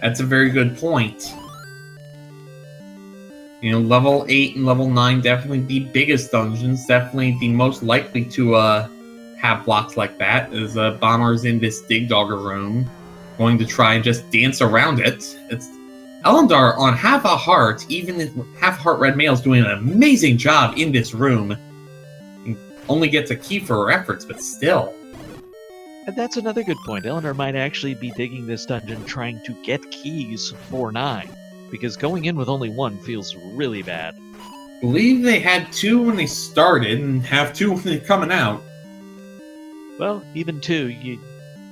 That's a very good point. You know, level 8 and level 9, definitely the biggest dungeons, definitely the most likely to have blocks like that, as Bomber's in this Digdogger room, going to try and just dance around it. It's Ellendar on half a heart, even half a heart red male, is doing an amazing job in this room. Only gets a key for her efforts, but still. And that's another good point. Ellendar might actually be digging this dungeon trying to get keys for 9, because going in with only 1 feels really bad. I believe they had 2 when they started, and have 2 when they're coming out. Well, even 2.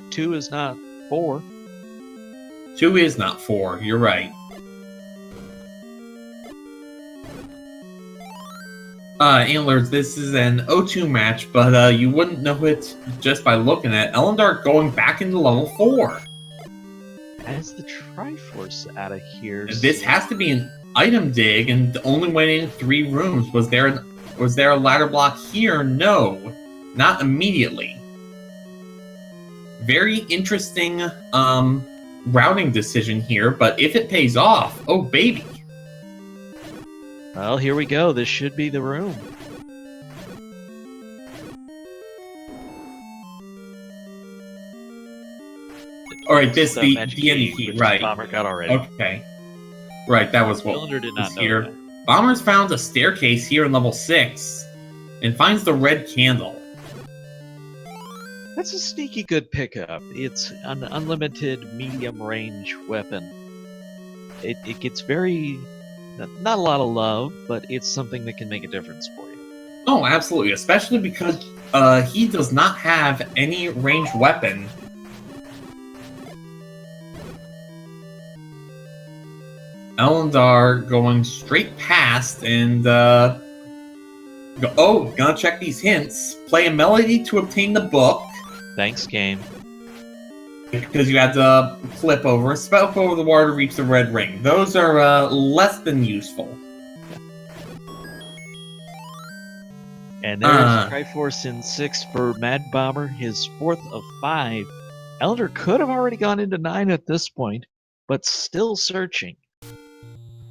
2 is not 4. 2 is not 4, you're right. Antlers, this is an O2 match, but you wouldn't know it just by looking at Ellendar going back into level 4. As the Triforce out of here. This has to be an item dig, and only went in 3 rooms. Was there a ladder block here? No, not immediately. Very interesting routing decision here, but if it pays off, oh baby. Well, here we go. This should be the room. All right, this the magic ending key, right? Bomber got already. Okay, right. That was what Ellendar did not was know here. that. Bomber's found a staircase here in level 6, and finds the red candle. That's a sneaky good pickup. It's an unlimited medium range weapon. It gets very... not a lot of love, but it's something that can make a difference for you. Oh, absolutely. Especially because he does not have any ranged weapon. Ellendar going straight past and gonna check these hints. Play a melody to obtain the book. Thanks, game. Because you had to flip over, spout over the water to reach the red ring. Those are less than useful. And there's Triforce in 6 for Mad Bomber, his 4th of 5. Ellendar could have already gone into 9 at this point, but still searching.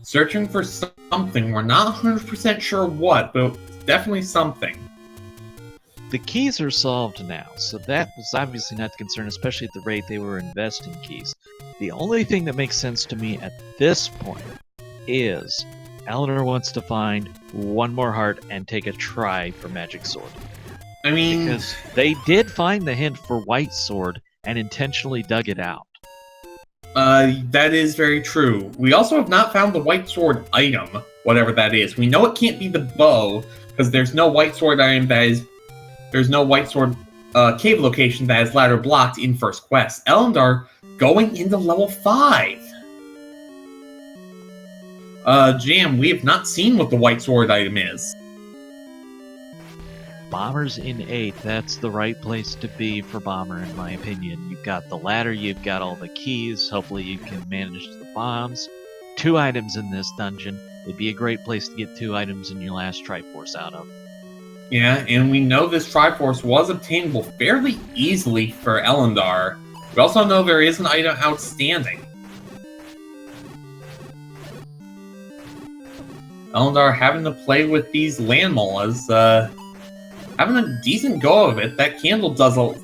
Searching for something. We're not 100% sure what, but definitely something. The keys are solved now, so that was obviously not the concern, especially at the rate they were investing keys. The only thing that makes sense to me at this point is Ellendar wants to find 1 more heart and take a try for Magic Sword. I mean... because they did find the hint for White Sword and intentionally dug it out. That is very true. We also have not found the White Sword item, whatever that is. We know it can't be the bow, because there's no White Sword item that is... There's no White Sword cave location that is ladder blocked in first quest. Ellendar going into level 5. Jam, we have not seen what the White Sword item is. Bomber's in 8. That's the right place to be for Bomber, in my opinion. You've got the ladder, you've got all the keys. Hopefully you can manage the bombs. 2 items in this dungeon. It'd be a great place to get 2 items in your last Triforce out of. Yeah, and we know this Triforce was obtainable fairly easily for Ellendar. We also know there is an item outstanding. Ellendar having to play with these landmollas, having a decent go of it. That candle does a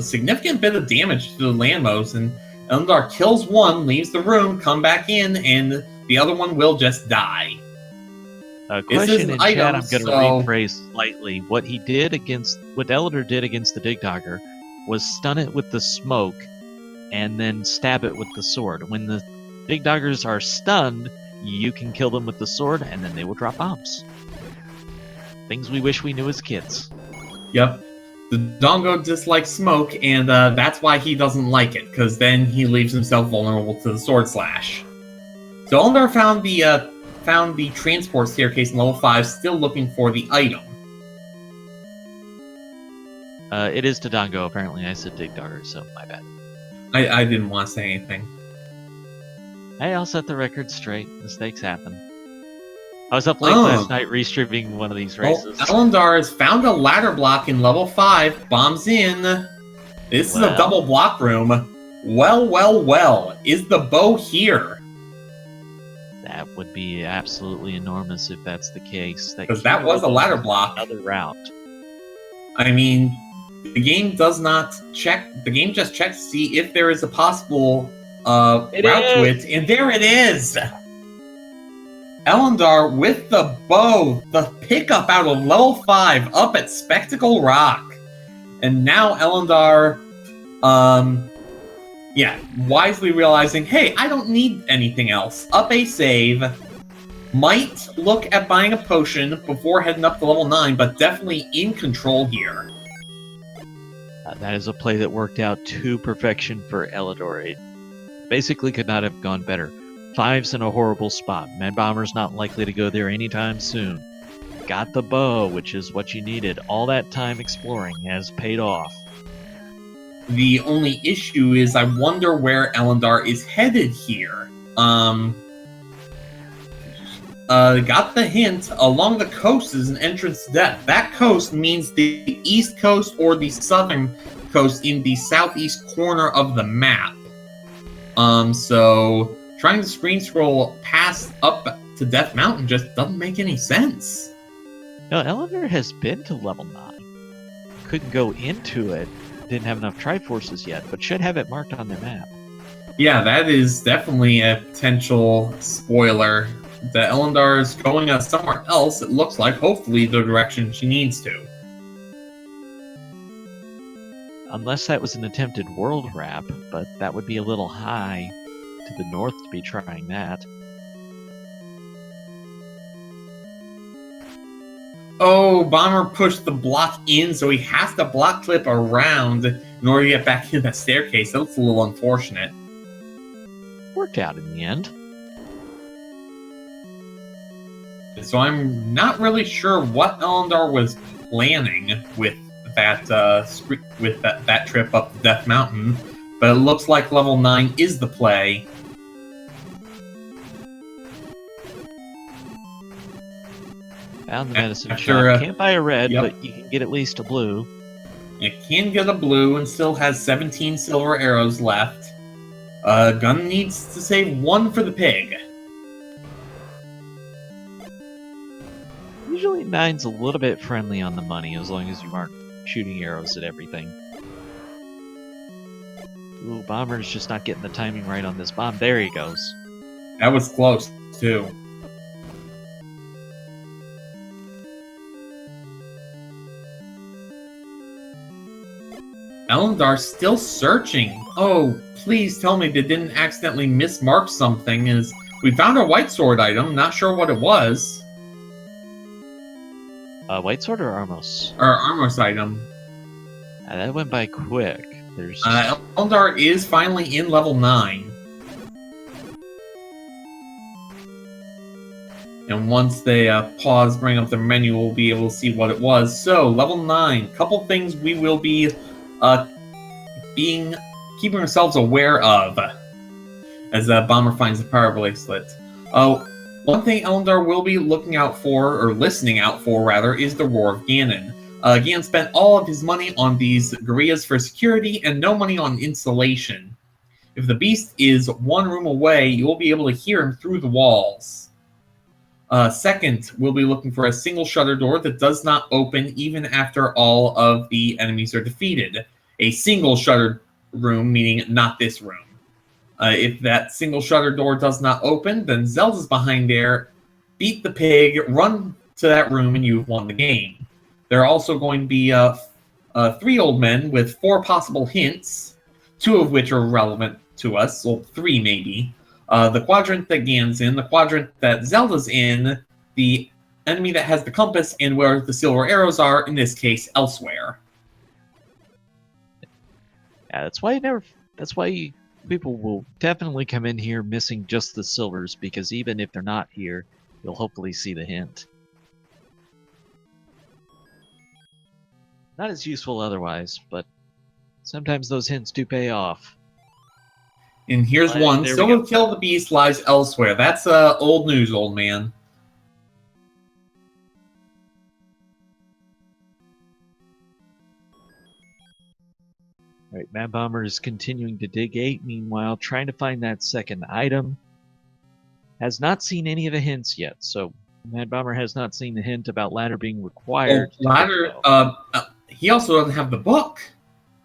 significant bit of damage to the landmos, and Ellendar kills one, leaves the room, come back in, and the other one will just die. Question in chat, I'm going to rephrase slightly. What Ellendar did against the Digdogger was stun it with the smoke and then stab it with the sword. When the Digdoggers are stunned, you can kill them with the sword and then they will drop bombs. Things we wish we knew as kids. Yep. The Dongo dislikes smoke, and that's why he doesn't like it, because then he leaves himself vulnerable to the sword slash. So Ellendar found the transport staircase in level 5, still looking for the item. It is Dodongo, apparently. I said Digdogger, so my bad. I didn't want to say anything. Hey, I'll set the record straight. Mistakes happen. I was up late last night restreaming one of these races. Well, Ellendar has found a ladder block in level 5. Bombs in. This is a double block room. Well. Is the bow here? That would be absolutely enormous if that's the case. Because that was a ladder block. Another route. I mean, the game does not check. The game just checks to see if there is a possible route to it, and there it is. Ellendar with the bow, the pickup out of level 5 up at Spectacle Rock. And now Ellendar, wisely realizing, hey, I don't need anything else. Up a save. Might look at buying a potion before heading up to level 9, but definitely in control here. That is a play that worked out to perfection for Ellendar. It basically could not have gone better. 5's in a horrible spot. Madbomber's not likely to go there anytime soon. Got the bow, which is what you needed. All that time exploring has paid off. The only issue is I wonder where Ellendar is headed here. Got the hint. Along the coast is an entrance to death. That coast means the east coast or the southern coast in the southeast corner of the map. So trying to screen scroll past up to Death Mountain just doesn't make any sense. No, Ellendar has been to level 9. Couldn't go into it. Didn't have enough Triforces yet, but should have it marked on their map. Yeah, that is definitely a potential spoiler. That Ellendar is going somewhere else, it looks like, hopefully the direction she needs to. Unless that was an attempted world wrap, but that would be a little high to the north to be trying that. Oh, Bomber pushed the block in, so he has to block clip around in order to get back into that staircase. That's a little unfortunate. Worked out in the end. So I'm not really sure what Ellendar was planning with that that trip up to Death Mountain, but it looks like level 9 is the play. Found the medicine shop. Can't buy a red, but you can get at least a blue. You can get a blue and still has 17 silver arrows left. Gun needs to save 1 for the pig. Usually 9's a little bit friendly on the money as long as you aren't shooting arrows at everything. Ooh, Bomber's just not getting the timing right on this bomb. There he goes. That was close, too. Ellendar still searching. Oh, please tell me they didn't accidentally mismark something, as we found a white sword item, not sure what it was. White sword or Armos? Or Armos item. That went by quick. There's Ellendar is finally in level 9. And once they pause, bring up the menu, we'll be able to see what it was. So, level 9. Couple things we will be keeping ourselves aware of as Bomber finds the power bracelet. One thing Ellendar will be looking out for, or listening out for rather, is the Roar of Ganon. Ganon spent all of his money on these Gurias for security and no money on insulation. If the beast is 1 room away, you will be able to hear him through the walls. Second, we'll be looking for a single shutter door that does not open even after all of the enemies are defeated. A single shutter room, meaning not this room. If that single shutter door does not open, then Zelda's behind there. Beat the pig, run to that room, and you've won the game. There are also going to be 3 old men with 4 possible hints, 2 of which are relevant to us, well, 3 maybe. The quadrant that Ganon's in, the quadrant that Zelda's in, the enemy that has the compass, and where the silver arrows are, in this case, elsewhere. Yeah, that's why people will definitely come in here missing just the silvers, because even if they're not here, you'll hopefully see the hint. Not as useful otherwise, but sometimes those hints do pay off. And here's Well, one. there we Still go. to kill the beast lies elsewhere. That's old news, old man. All right, Mad Bomber is continuing to dig 8, meanwhile, trying to find that second item. Has not seen any of the hints yet, so Mad Bomber has not seen the hint about ladder being required. Well, ladder. He also doesn't have the book.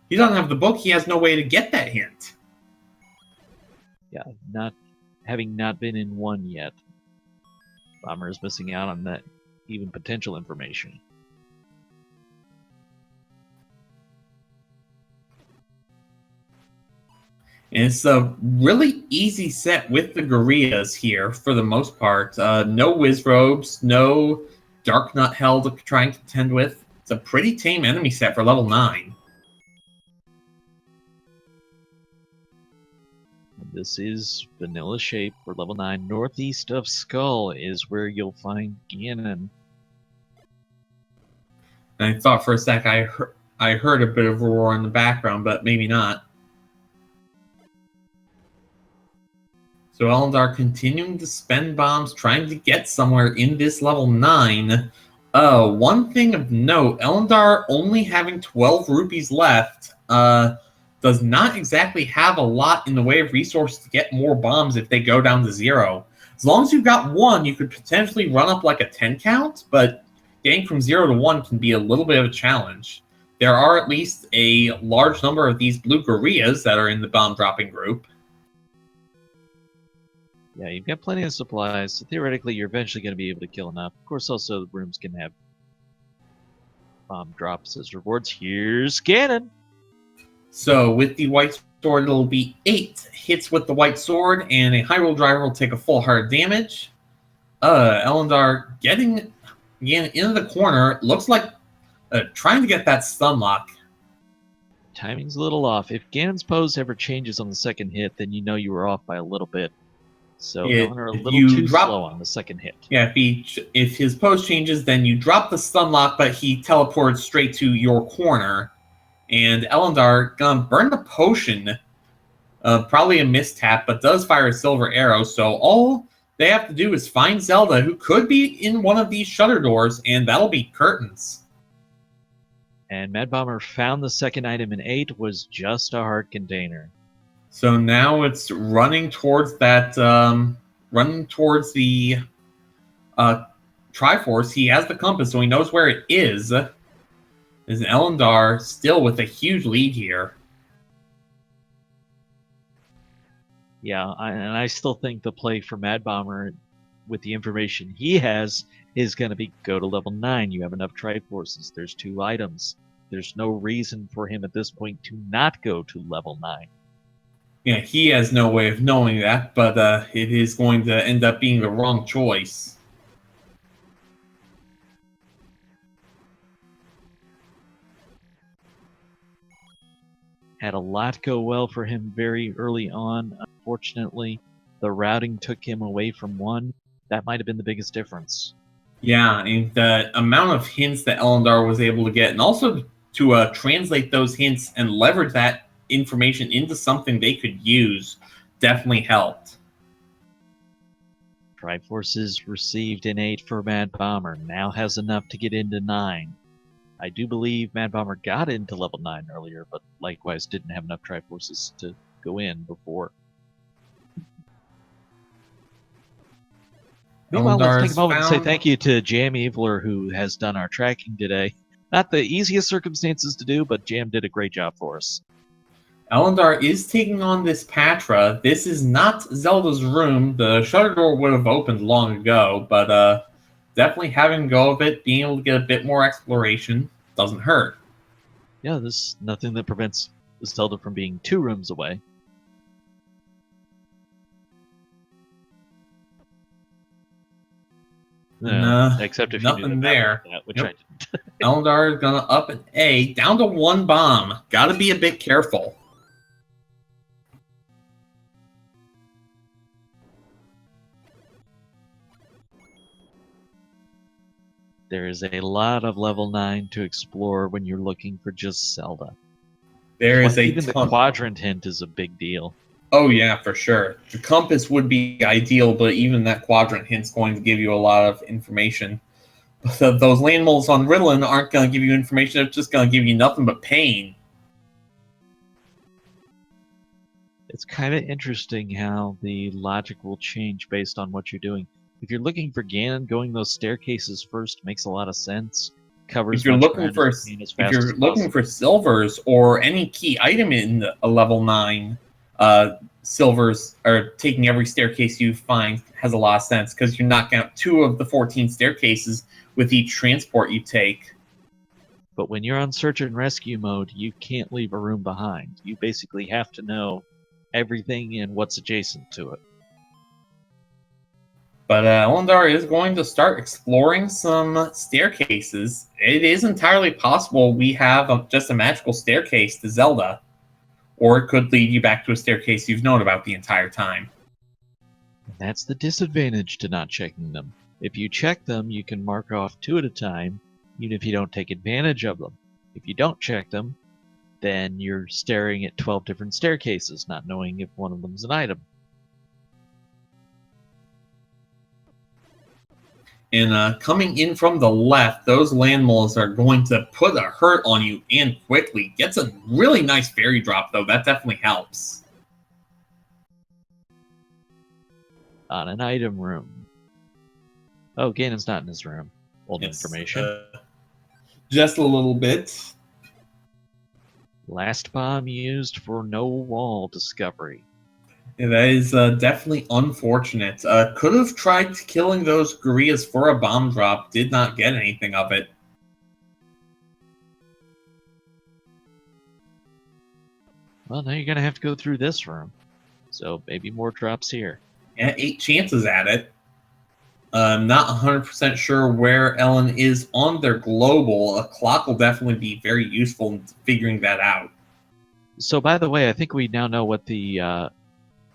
He doesn't have the book. He has no way to get that hint. Yeah, having not been in one yet. Bomber is missing out on that even potential information. And it's a really easy set with the gorillas here for the most part. No whiz robes, no dark nut hell to try and contend with. It's a pretty tame enemy set for level 9. This is vanilla shape for level 9. Northeast of Skull is where you'll find Ganon. And I thought for a sec I heard a bit of a roar in the background, but maybe not. So Ellendar continuing to spend bombs, trying to get somewhere in this level 9. One thing of note, Ellendar only having 12 rupees left does not exactly have a lot in the way of resources to get more bombs if they go down to 0. As long as you've got 1, you could potentially run up like a 10 count, but getting from 0 to 1 can be a little bit of a challenge. There are at least a large number of these blue gorillas that are in the bomb dropping group. Yeah, you've got plenty of supplies, so theoretically you're eventually going to be able to kill enough. Of course, also the rooms can have bomb drops as rewards. Here's Ganon! So with the white sword, it'll be 8 hits with the white sword, and a high roll driver will take a full heart damage. Ellendar getting again into the corner. Looks like trying to get that stun lock. Timing's a little off. If Ganon's pose ever changes on the second hit, then you know you were off by a little bit. So Ellendar a little too slow on the second hit. Yeah, if his pose changes, then you drop the stun lock, but he teleports straight to your corner. And Ellendar gonna burn the potion. Probably a mistap, but does fire a silver arrow. So all they have to do is find Zelda, who could be in one of these shutter doors, and that'll be curtains. And Mad Bomber found the second item in 8 was just a heart container. So now it's running towards that, running towards the Triforce. He has the compass, so he knows where it is. Is Ellendar still with a huge lead here? Yeah, and I still think the play for Mad Bomber, with the information he has, is going to be go to level 9. You have enough Triforces. There's 2 items. There's no reason for him at this point to not go to level 9. Yeah, he has no way of knowing that, but it is going to end up being the wrong choice. Had a lot go well for him very early on. Unfortunately, the routing took him away from 1. That might have been the biggest difference. Yeah, and the amount of hints that Ellendar was able to get, and also to translate those hints and leverage that information into something they could use, definitely helped. Triforces received in 8 for Mad Bomber. Now has enough to get into 9. I do believe Mad Bomber got into level 9 earlier, but likewise didn't have enough Triforces to go in before. Meanwhile, let's take a moment to say thank you to Jam Eviler, who has done our tracking today. Not the easiest circumstances to do, but Jam did a great job for us. Ellendar is taking on this Patra. This is not Zelda's room. The shutter door would have opened long ago, but definitely having go of it, being able to get a bit more exploration, doesn't hurt. Yeah, there's nothing that prevents Zelda from being 2 rooms away. No, except if nothing you knew there. That, which I didn't. Ellendar is gonna up an A, down to 1 bomb. Gotta be a bit careful. There is a lot of level 9 to explore when you're looking for just Zelda. There is even the quadrant hint is a big deal. Oh yeah, for sure. The compass would be ideal, but even that quadrant hint's going to give you a lot of information. But those land moles on Ritalin aren't going to give you information. They're just going to give you nothing but pain. It's kind of interesting how the logic will change based on what you're doing. If you're looking for Ganon, going those staircases first makes a lot of sense. Covers If you're much looking ground as for you can as if fast as you're looking possible. for silvers or any key item in a level 9, silvers or taking every staircase you find has a lot of sense because you're knocking out 2 of the 14 staircases with each transport you take. But when you're on search and rescue mode, you can't leave a room behind. You basically have to know everything and what's adjacent to it. But Ellendar is going to start exploring some staircases. It is entirely possible we have just a magical staircase to Zelda, or it could lead you back to a staircase you've known about the entire time. And that's the disadvantage to not checking them. If you check them, you can mark off 2 at a time, even if you don't take advantage of them. If you don't check them, then you're staring at 12 different staircases, not knowing if one of them's an item. And coming in from the left, those land moles are going to put a hurt on you and quickly. Gets a really nice fairy drop, though. That definitely helps. On an item room. Oh, Ganon's not in his room. Old It's, information. Just a little bit. Last bomb used for no wall discovery. Yeah, that is definitely unfortunate. Could have tried killing those gorillas for a bomb drop. Did not get anything of it. Well, now you're going to have to go through this room. So maybe more drops here. And 8 chances at it. I'm not 100% sure where Ellen is on their global. A clock will definitely be very useful in figuring that out. So, by the way, I think we now know what the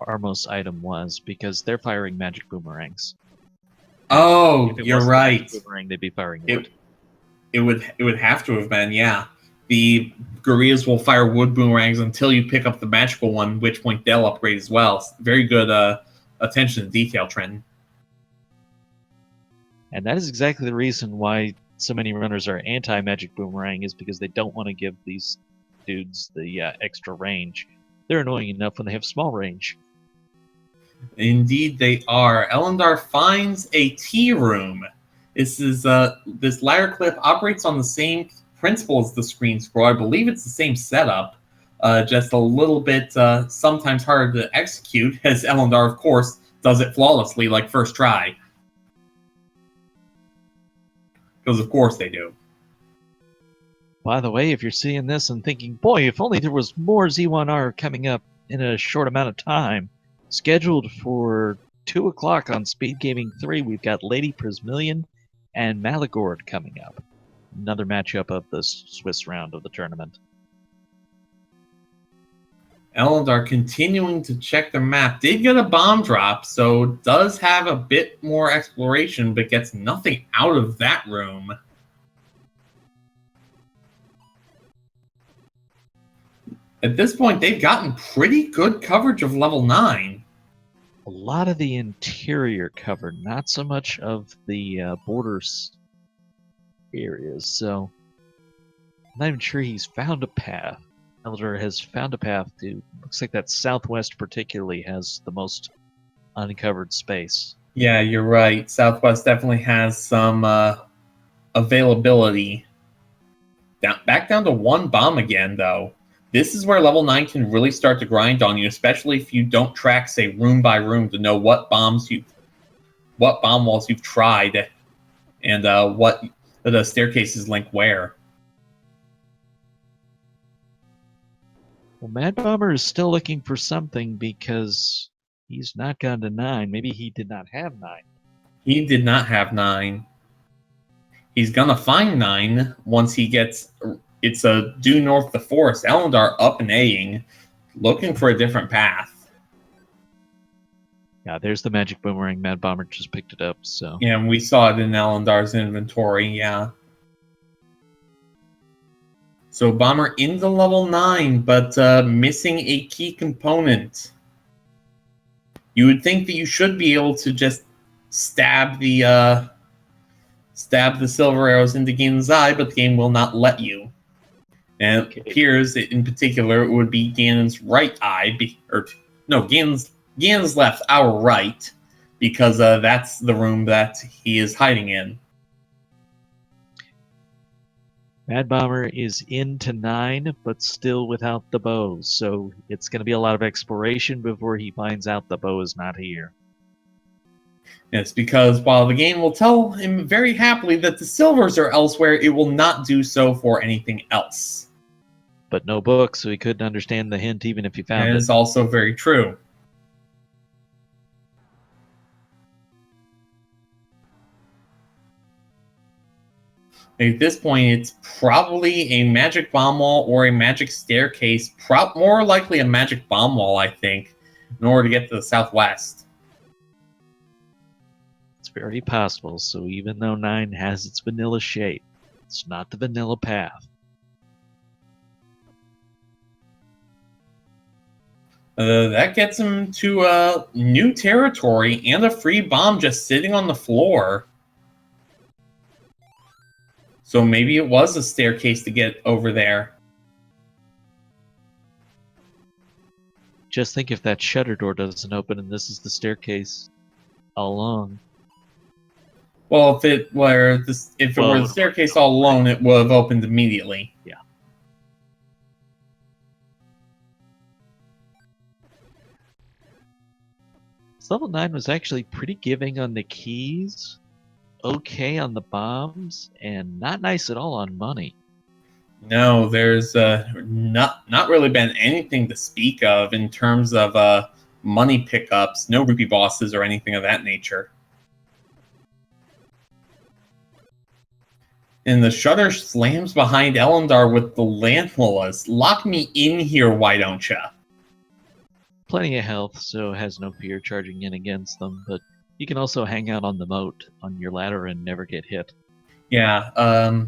Armos item was because they're firing magic boomerangs. Oh, you're wasn't a right. magic boomerang, they'd be firing wood. It would have to have been, yeah. The gorillas will fire wood boomerangs until you pick up the magical one, which point they'll upgrade as well. Very good attention to detail, Trenton. And that is exactly the reason why so many runners are anti-magic boomerang, is because they don't want to give these dudes the extra range. They're annoying enough when they have small range. Indeed, they are. Ellendar finds a tea room. This ladder clip operates on the same principle as the screen scroll. I believe it's the same setup, just a little bit sometimes harder to execute, as Ellendar, of course, does it flawlessly like first try. Because of course they do. By the way, if you're seeing this and thinking, boy, if only there was more Z1R coming up in a short amount of time, scheduled for 2 o'clock on Speed Gaming 3, we've got Lady Prismillion and Malagord coming up. Another matchup of the Swiss round of the tournament. Ellendar continuing to check the map. Did get a bomb drop, so does have a bit more exploration, but gets nothing out of that room. At this point, they've gotten pretty good coverage of level 9. A lot of the interior covered, not so much of the borders areas, so I'm not even sure he's found a path. Ellendar has found a path to, looks like that southwest particularly has the most uncovered space. Yeah, you're right. Southwest definitely has some availability. Back down to 1 bomb again, though. This is where level 9 can really start to grind on you, especially if you don't track, say, room by room to know what bomb walls you've tried, and what the staircases link where. Well, Mad Bomber is still looking for something because he's not gone to 9. Maybe he did not have 9. He did not have 9. He's gonna find 9 once he gets... It's due north the forest. Ellendar up and A-ing, looking for a different path. Yeah, there's the magic boomerang. Mad Bomber just picked it up, so... Yeah, and we saw it in Ellendar's inventory, yeah. So Bomber into level 9, but missing a key component. You would think that you should be able to just stab the silver arrows into Ganon's eye, but the game will not let you. And it appears that in particular it would be Ganon's right eye, Ganon's left, our right, because that's the room that he is hiding in. Mad Bomber is into 9, but still without the bow, so it's going to be a lot of exploration before he finds out the bow is not here. It's because while the game will tell him very happily that the silvers are elsewhere, it will not do so for anything else. But no book, so he couldn't understand the hint even if he found it. That is also very true. At this point, it's probably a magic bomb wall or a magic staircase. More likely a magic bomb wall, I think, in order to get to the southwest. It's very possible, so even though 9 has its vanilla shape, it's not the vanilla path. That gets him to new territory and a free bomb just sitting on the floor. So maybe it was a staircase to get over there. Just think if that shutter door doesn't open and this is the staircase all along. Well, if it were the staircase all alone, it would have opened immediately. Yeah. Level 9 was actually pretty giving on the keys, okay on the bombs, and not nice at all on money. No, there's not really been anything to speak of in terms of money pickups. No rupee bosses or anything of that nature. And the shutter slams behind Ellendar with the landmollas. Lock me in here, why don't ya? Plenty of health, so has no fear charging in against them, but you can also hang out on the moat on your ladder and never get hit. Yeah,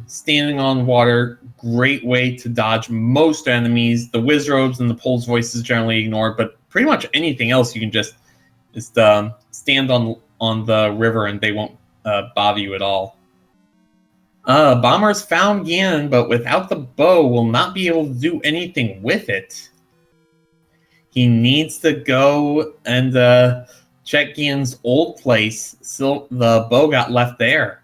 standing on water, great way to dodge most enemies. The Wizrobes and the Pole's voice is generally ignored, but pretty much anything else you can just stand on the river and they won't bother you at all. Bomber's found Ganon, but without the bow will not be able to do anything with it. He needs to go and check Ganon's old place, so the bow got left there.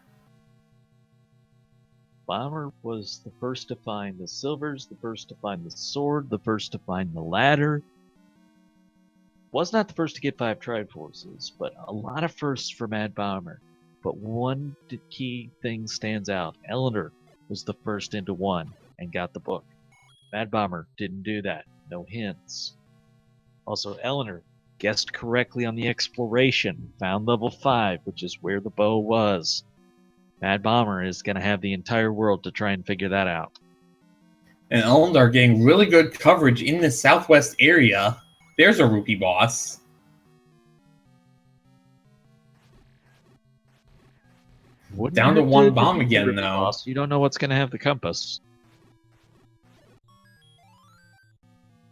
Bomber was the first to find the silvers, the first to find the sword, the first to find the ladder. Was not the first to get 5 Triforces, but a lot of firsts for Mad Bomber. But one key thing stands out. Ellendar was the first into 1 and got the book. Mad Bomber didn't do that. No hints. Also, Ellendar guessed correctly on the exploration, found level 5, which is where the bow was. Mad Bomber is going to have the entire world to try and figure that out. And Ellendar getting really good coverage in the southwest area. There's a rupee boss. Down to 1 bomb again, though. Boss? You don't know what's going to have the compass.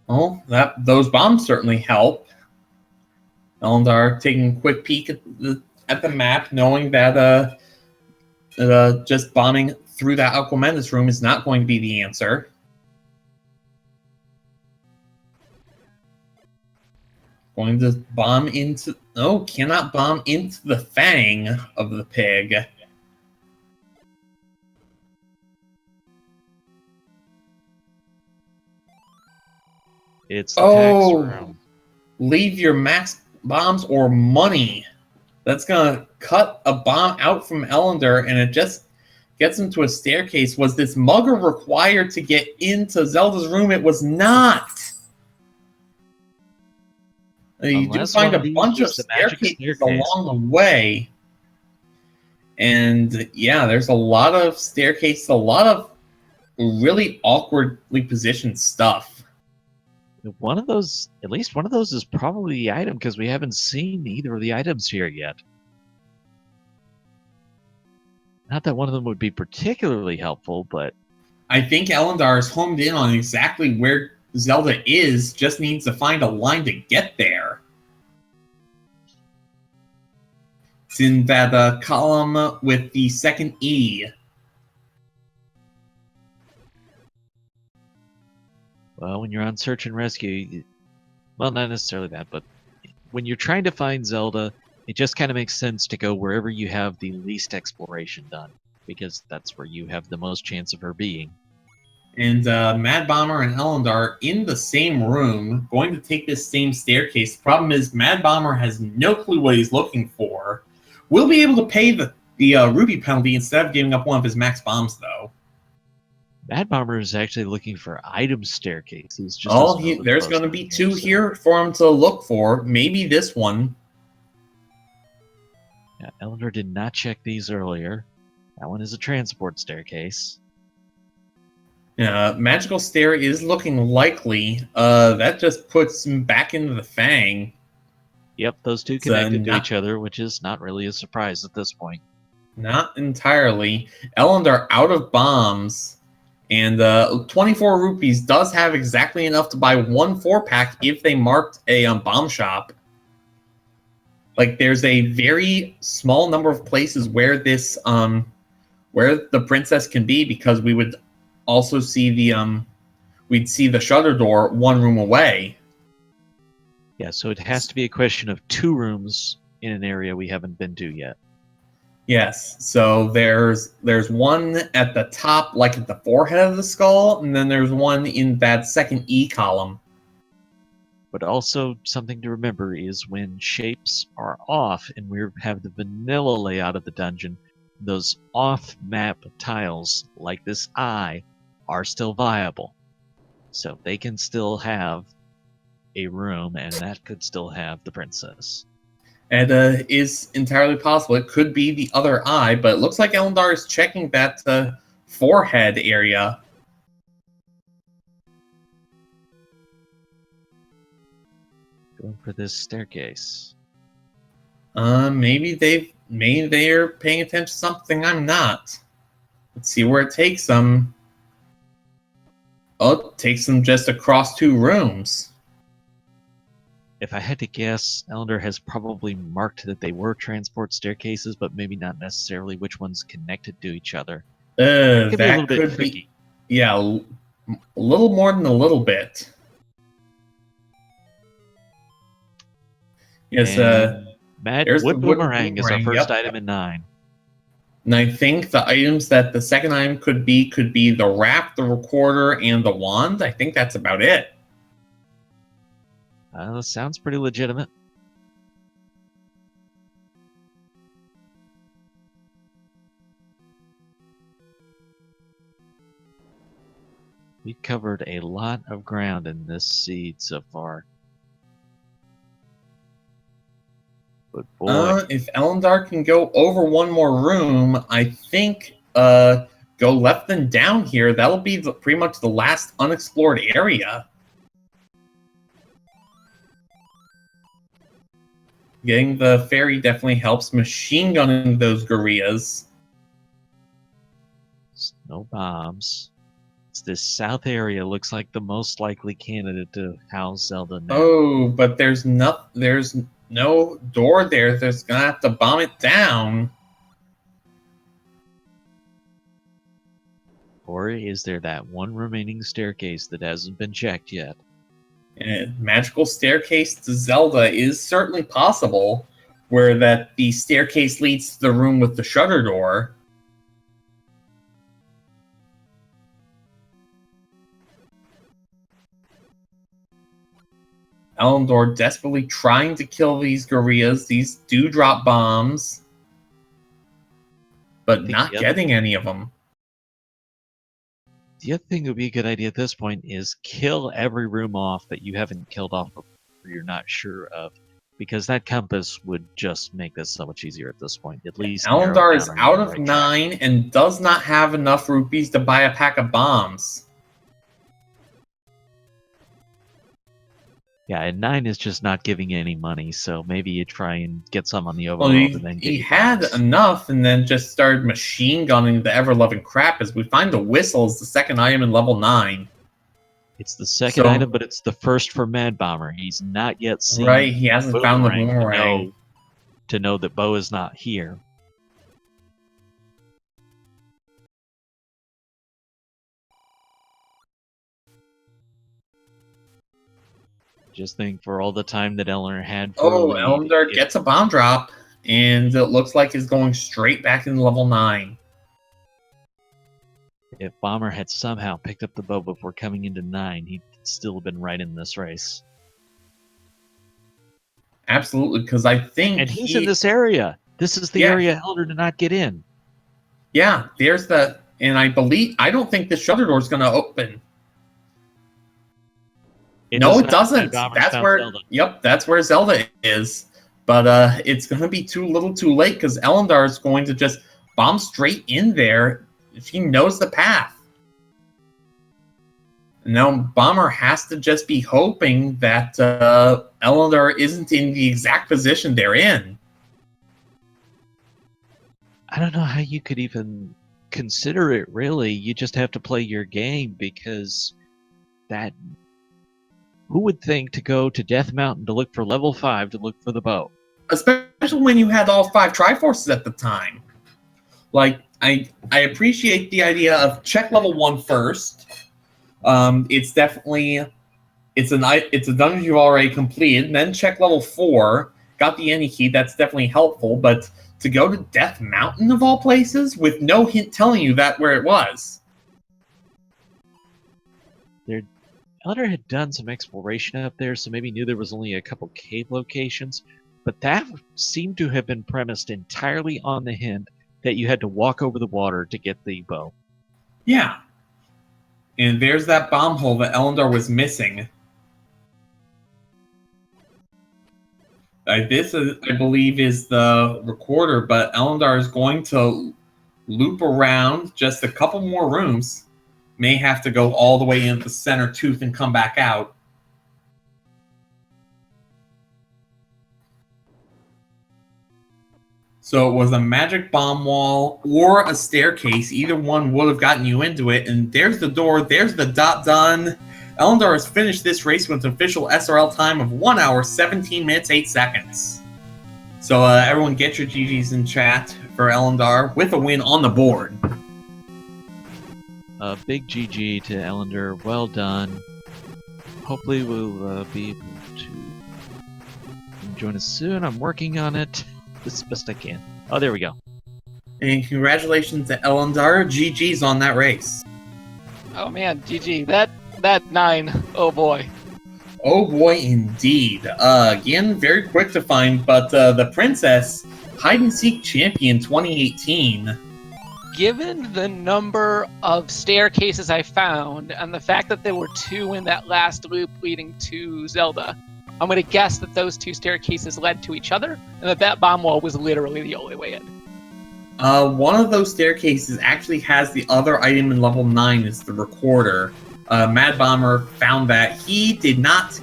Well, those bombs certainly help. Ellendar taking a quick peek at the map, knowing that just bombing through that Aquamentus room is not going to be the answer. Going to bomb into... No, cannot bomb into the fang of the pig. It's the tax room. Leave your max bombs or money. That's going to cut a bomb out from Ellendar, and it just gets him to a staircase. Was this mugger required to get into Zelda's room? It was not. You do find a bunch of staircases along the way. And yeah, there's a lot of staircases, a lot of really awkwardly positioned stuff. One of those, at least one of those is probably the item, because we haven't seen either of the items here yet. Not that one of them would be particularly helpful, but... I think Ellendar is homed in on exactly where Zelda is, just needs to find a line to get there. It's in that column with the second E. Well, when you're on search and rescue, well, not necessarily that, but when you're trying to find Zelda, it just kind of makes sense to go wherever you have the least exploration done, because that's where you have the most chance of her being. And Mad Bomber and Ellendar are in the same room, going to take this same staircase. The problem is Mad Bomber has no clue what he's looking for. Will be able to pay the rupee penalty instead of giving up one of his max bombs, though. Mad Bomber is actually looking for item staircases. Just There's going to be two here for him to look for. Maybe this one. Yeah, Ellendar did not check these earlier. That one is a transport staircase. Magical Stair is looking likely. That just puts him back into the Fang. Yep, those two connected to each other, which is not really a surprise at this point. Not entirely. Ellendar out of bombs. And 24 rupees does have exactly enough to buy one 4-pack if they marked a bomb shop. Like, there's a very small number of places where this where the princess can be, because we would also see we'd see the shutter door one room away. Yeah, so it has to be a question of 2 rooms in an area we haven't been to yet. Yes, so there's one at the top, like at the forehead of the skull, and then there's one in that second E column. But also something to remember is when shapes are off and we have the vanilla layout of the dungeon, those off-map tiles, like this eye, are still viable. So they can still have a room, and that could still have the princess. And is entirely possible. It could be the other eye, but it looks like Ellendar is checking that forehead area. Going for this staircase. Maybe they're paying attention to something I'm not. Let's see where it takes them. Oh, it takes them just across 2 rooms. If I had to guess, Ellendar has probably marked that they were transport staircases, but maybe not necessarily which ones connected to each other. That could be a little bit tricky. Yeah, a little more than a little bit. Yes, Wood Boomerang is our first item in 9. And I think the items that the second item could be the wrap, the recorder, and the wand. I think that's about it. Sounds pretty legitimate. We've covered a lot of ground in this seed so far. But boy, if Ellendar can go over one more room, I think go left and down here. That'll be pretty much the last unexplored area. Getting the fairy definitely helps. Machine gunning those gorillas. No bombs. It's this south area looks like the most likely candidate to house Zelda now. Oh, but there's no door there. There's gonna have to bomb it down. Or is there that one remaining staircase that hasn't been checked yet? And magical staircase to Zelda is certainly possible, where the staircase leads to the room with the shutter door. Ellendar desperately trying to kill these gorillas. These do drop bombs, but not getting any of them. The other thing that would be a good idea at this point is kill every room off that you haven't killed off before you're not sure of, because that compass would just make this so much easier at this point. At least Ellendar is out of 9 and does not have enough rupees to buy a pack of bombs. Yeah, and 9 is just not giving you any money, so maybe you try and get some on the overworld and then get he had enough and then just started machine gunning the ever-loving crap as we find the whistle is the second item in level 9. It's the second item, but it's the first for Mad Bomber. He's not yet seen he hasn't found the boomerang. to know that Bo is not here. Just think for all the time that Ellendar had for a lead. Ellendar gets a bomb drop, and it looks like he's going straight back into level 9. If Bomber had somehow picked up the bow before coming into 9, he'd still have been right in this race. Absolutely, because I think And he's in this area. This is the area Ellendar did not get in. Yeah, there's the... And I don't think the shutter door is going to open. No, it doesn't. That's where... Zelda. Yep, that's where Zelda is. But it's going to be too little too late, because Ellendar is going to just bomb straight in there. She knows the path. Now, Bomber has to just be hoping that Ellendar isn't in the exact position they're in. I don't know how you could even consider it, really. You just have to play your game, because that... Who would think to go to Death Mountain to look for level 5 to look for the bow? Especially when you had all 5 Triforces at the time. Like, I appreciate the idea of check level 1 first. It's definitely... It's a dungeon you've already completed, and then check level 4, got the any key, that's definitely helpful, but to go to Death Mountain of all places with no hint telling you that where it was. Ellendar had done some exploration up there, so maybe knew there was only a couple cave locations, but that seemed to have been premised entirely on the hint that you had to walk over the water to get the bow. Yeah. And there's that bomb hole that Ellendar was missing. This, I believe, is the recorder, but Ellendar is going to loop around just a couple more rooms. May have to go all the way into the center tooth and come back out. So it was a magic bomb wall or a staircase. Either one would have gotten you into it. And there's the door. There's the dot done. Ellendar has finished this race with an official SRL time of 1 hour, 17 minutes, 8 seconds. So everyone get your GGs in chat for Ellendar with a win on the board. A big GG to Ellendar. Well done. Hopefully we'll be able to join us soon. I'm working on it as best I can. Oh, there we go. And congratulations to Ellendar. GG's on that race. Oh man, GG. That 9. Oh boy. Oh boy, indeed. Again, very quick to find, but the Princess Hide-and-Seek Champion 2018. Given the number of staircases I found, and the fact that there were 2 in that last loop leading to Zelda, I'm going to guess that those 2 staircases led to each other, and that bomb wall was literally the only way in. One of those staircases actually has the other item in level 9, is the recorder. Mad Bomber found that he did not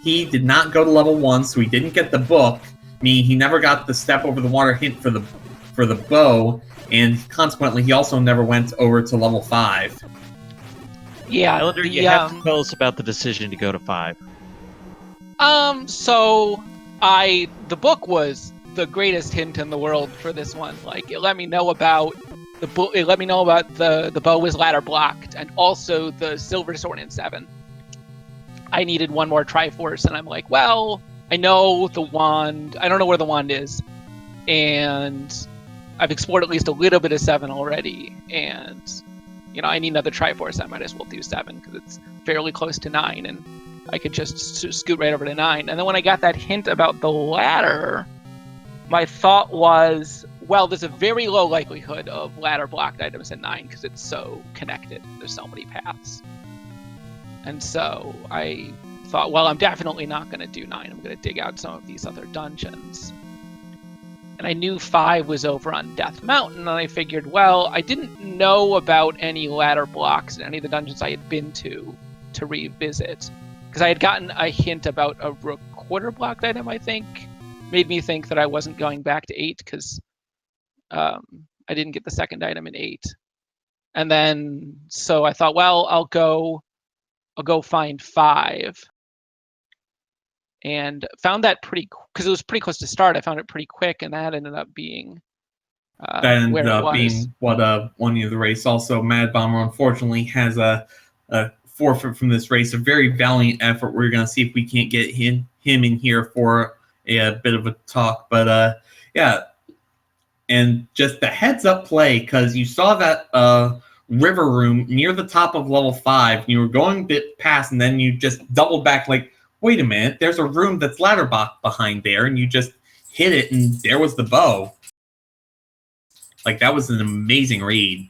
go to level 1, so he didn't get the book, meaning he never got the step over the water hint for the bow, and consequently he also never went over to level 5. Yeah, Ellendar, you have to tell us about the decision to go to 5. So the book was the greatest hint in the world for this one. Like, it let me know about the bow was ladder blocked, and also the silver sword in 7. I needed one more Triforce, and I'm like, well, I know the wand. I don't know where the wand is, and I've explored at least a little bit of 7 already, and I need another Triforce. I might as well do 7 because it's fairly close to 9, and I could just scoot right over to 9. And then when I got that hint about the ladder, my thought was, well, there's a very low likelihood of ladder blocked items in 9 because it's so connected. There's so many paths. And so I thought, well, I'm definitely not going to do 9. I'm going to dig out some of these other dungeons. And I knew 5 was over on Death Mountain, and I figured, well, I didn't know about any ladder blocks in any of the dungeons I had been to revisit. Because I had gotten a hint about a recorder blocked item, I think. Made me think that I wasn't going back to 8 because I didn't get the second item in 8. And then, so I thought, well, I'll go find 5. and found that because it was pretty close to start. I found it pretty quick, and that ended up being That ended where it up was. being what won you the race. Also, Mad Bomber unfortunately has a forfeit from this race. A very valiant effort. We're going to see if we can't get him in here for a bit of a talk. But yeah, and just the heads up play, because you saw that river room near the top of level 5. And you were going a bit past, and then you just doubled back like, wait a minute, there's a room that's ladder blocked behind there, and you just hit it, and there was the bow. Like, that was an amazing read.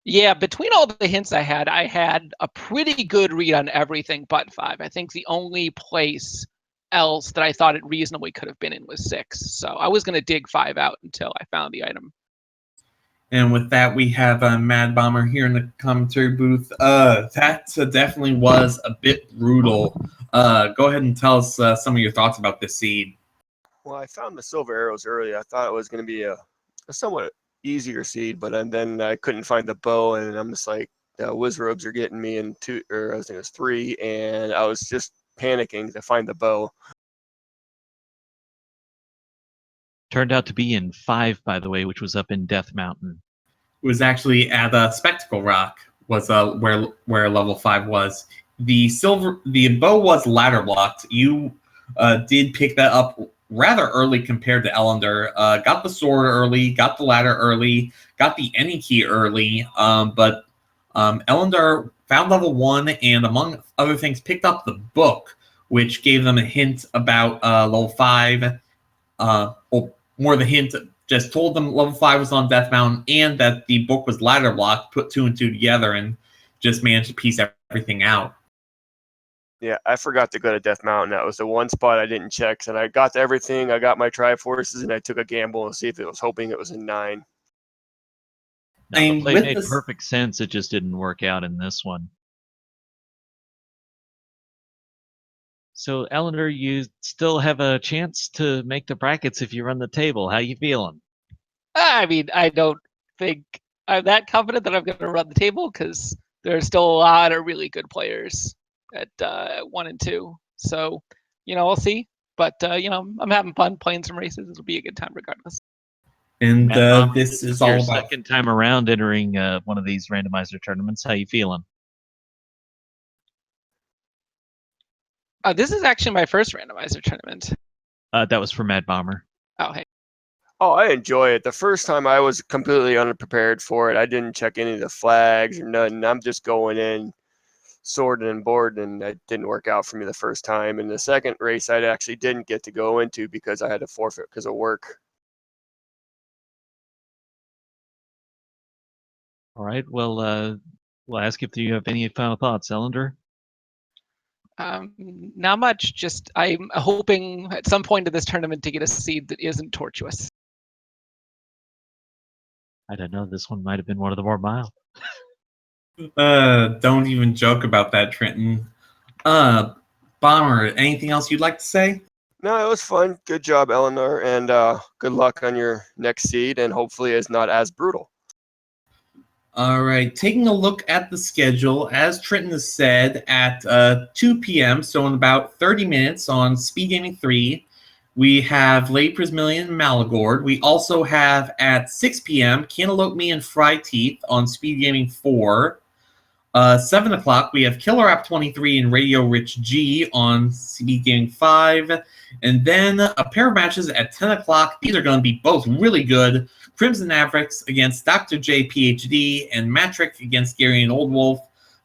Yeah, between all the hints I had a pretty good read on everything but 5. I think the only place else that I thought it reasonably could have been in was 6. So I was going to dig 5 out until I found the item. And with that, we have Mad Bomber here in the commentary booth. That definitely was a bit brutal. Go ahead and tell us some of your thoughts about this seed. Well, I found the silver arrows early. I thought it was going to be a somewhat easier seed, but then I couldn't find the bow, and I'm just like, Wizrobes are getting me in 2, or I think it was 3, and I was just panicking to find the bow. Turned out to be in 5, by the way, which was up in Death Mountain. It was actually at Spectacle Rock was where level 5 was. The bow was ladder blocked. You did pick that up rather early compared to Ellendar. Got the sword early, got the ladder early, got the any key early. But Ellendar found level 1, and among other things, picked up the book, which gave them a hint about level 5. More the hint just told them level 5 was on Death Mountain, and that the book was ladder blocked, put 2 and 2 together, and just managed to piece everything out. Yeah, I forgot to go to Death Mountain. That was the one spot I didn't check. And I got everything. I got my Triforces, and I took a gamble and see if it was hoping it was in 9. No, the play made perfect sense. It just didn't work out in this one. So, Ellendar, you still have a chance to make the brackets if you run the table. How you feeling? I mean, I don't think I'm that confident that I'm going to run the table, because there are still a lot of really good players at 1 and 2. So, we'll see. But, I'm having fun playing some races. It'll be a good time regardless. And this is all about second time around entering one of these randomizer tournaments. How you feeling? This is actually my first randomizer tournament. That was for Mad Bomber. Oh, hey. Oh, I enjoy it. The first time I was completely unprepared for it. I didn't check any of the flags or nothing. I'm just going in, sorting and boarding, and it didn't work out for me the first time. And the second race I actually didn't get to go into because I had to forfeit because of work. All right. Well, we'll ask if you have any final thoughts, Ellendar. Not much. Just I'm hoping at some point in this tournament to get a seed that isn't tortuous. I don't know. This one might have been one of the more mild. Don't even joke about that, Trenton. Bomber, anything else you'd like to say? No, it was fun. Good job, Ellendar, and good luck on your next seed, and hopefully it's not as brutal. All right, taking a look at the schedule, as Trenton has said, at 2 p.m., so in about 30 minutes on Speed Gaming 3, we have Lady Prismillion and Malagord. We also have at 6 p.m. Cantaloupe Me and Fry Teeth on Speed Gaming 4. 7 o'clock, we have Killer App 23 and Radio Rich G on Speed Gaming 5. And then a pair of matches at 10 o'clock. These are going to be both really good. Crimson Mavericks against Dr. J, PhD, and Matrick against Gary and Old Wolf.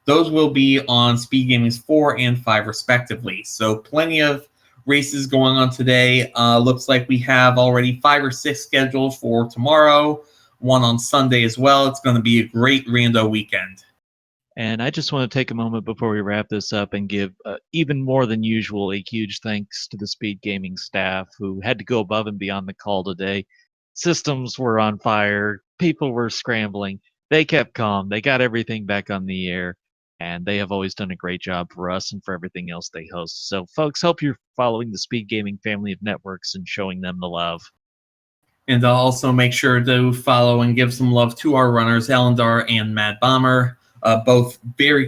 Those will be on Speed Gaming's 4 and 5, respectively. So plenty of races going on today. Looks like we have already 5 or 6 scheduled for tomorrow, one on Sunday as well. It's going to be a great rando weekend. And I just want to take a moment before we wrap this up and give even more than usual a huge thanks to the Speed Gaming staff who had to go above and beyond the call today. Systems were on fire. People were scrambling. They kept calm. They got everything back on the air. And they have always done a great job for us and for everything else they host. So, folks, hope you're following the Speed Gaming family of networks and showing them the love. And also make sure to follow and give some love to our runners, Ellendar and Mad Bomber.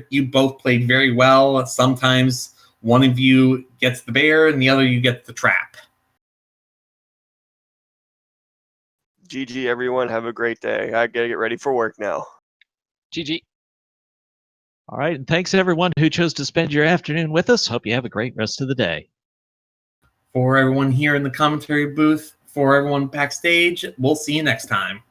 You both played very well. Sometimes One of you gets the bear, and the other you get the trap. GG, everyone. Have a great day. I gotta get ready for work now. GG. All right, and thanks everyone who chose to spend your afternoon with us. Hope you have a great rest of the day. For everyone here in the commentary booth, for everyone backstage, we'll see you next time.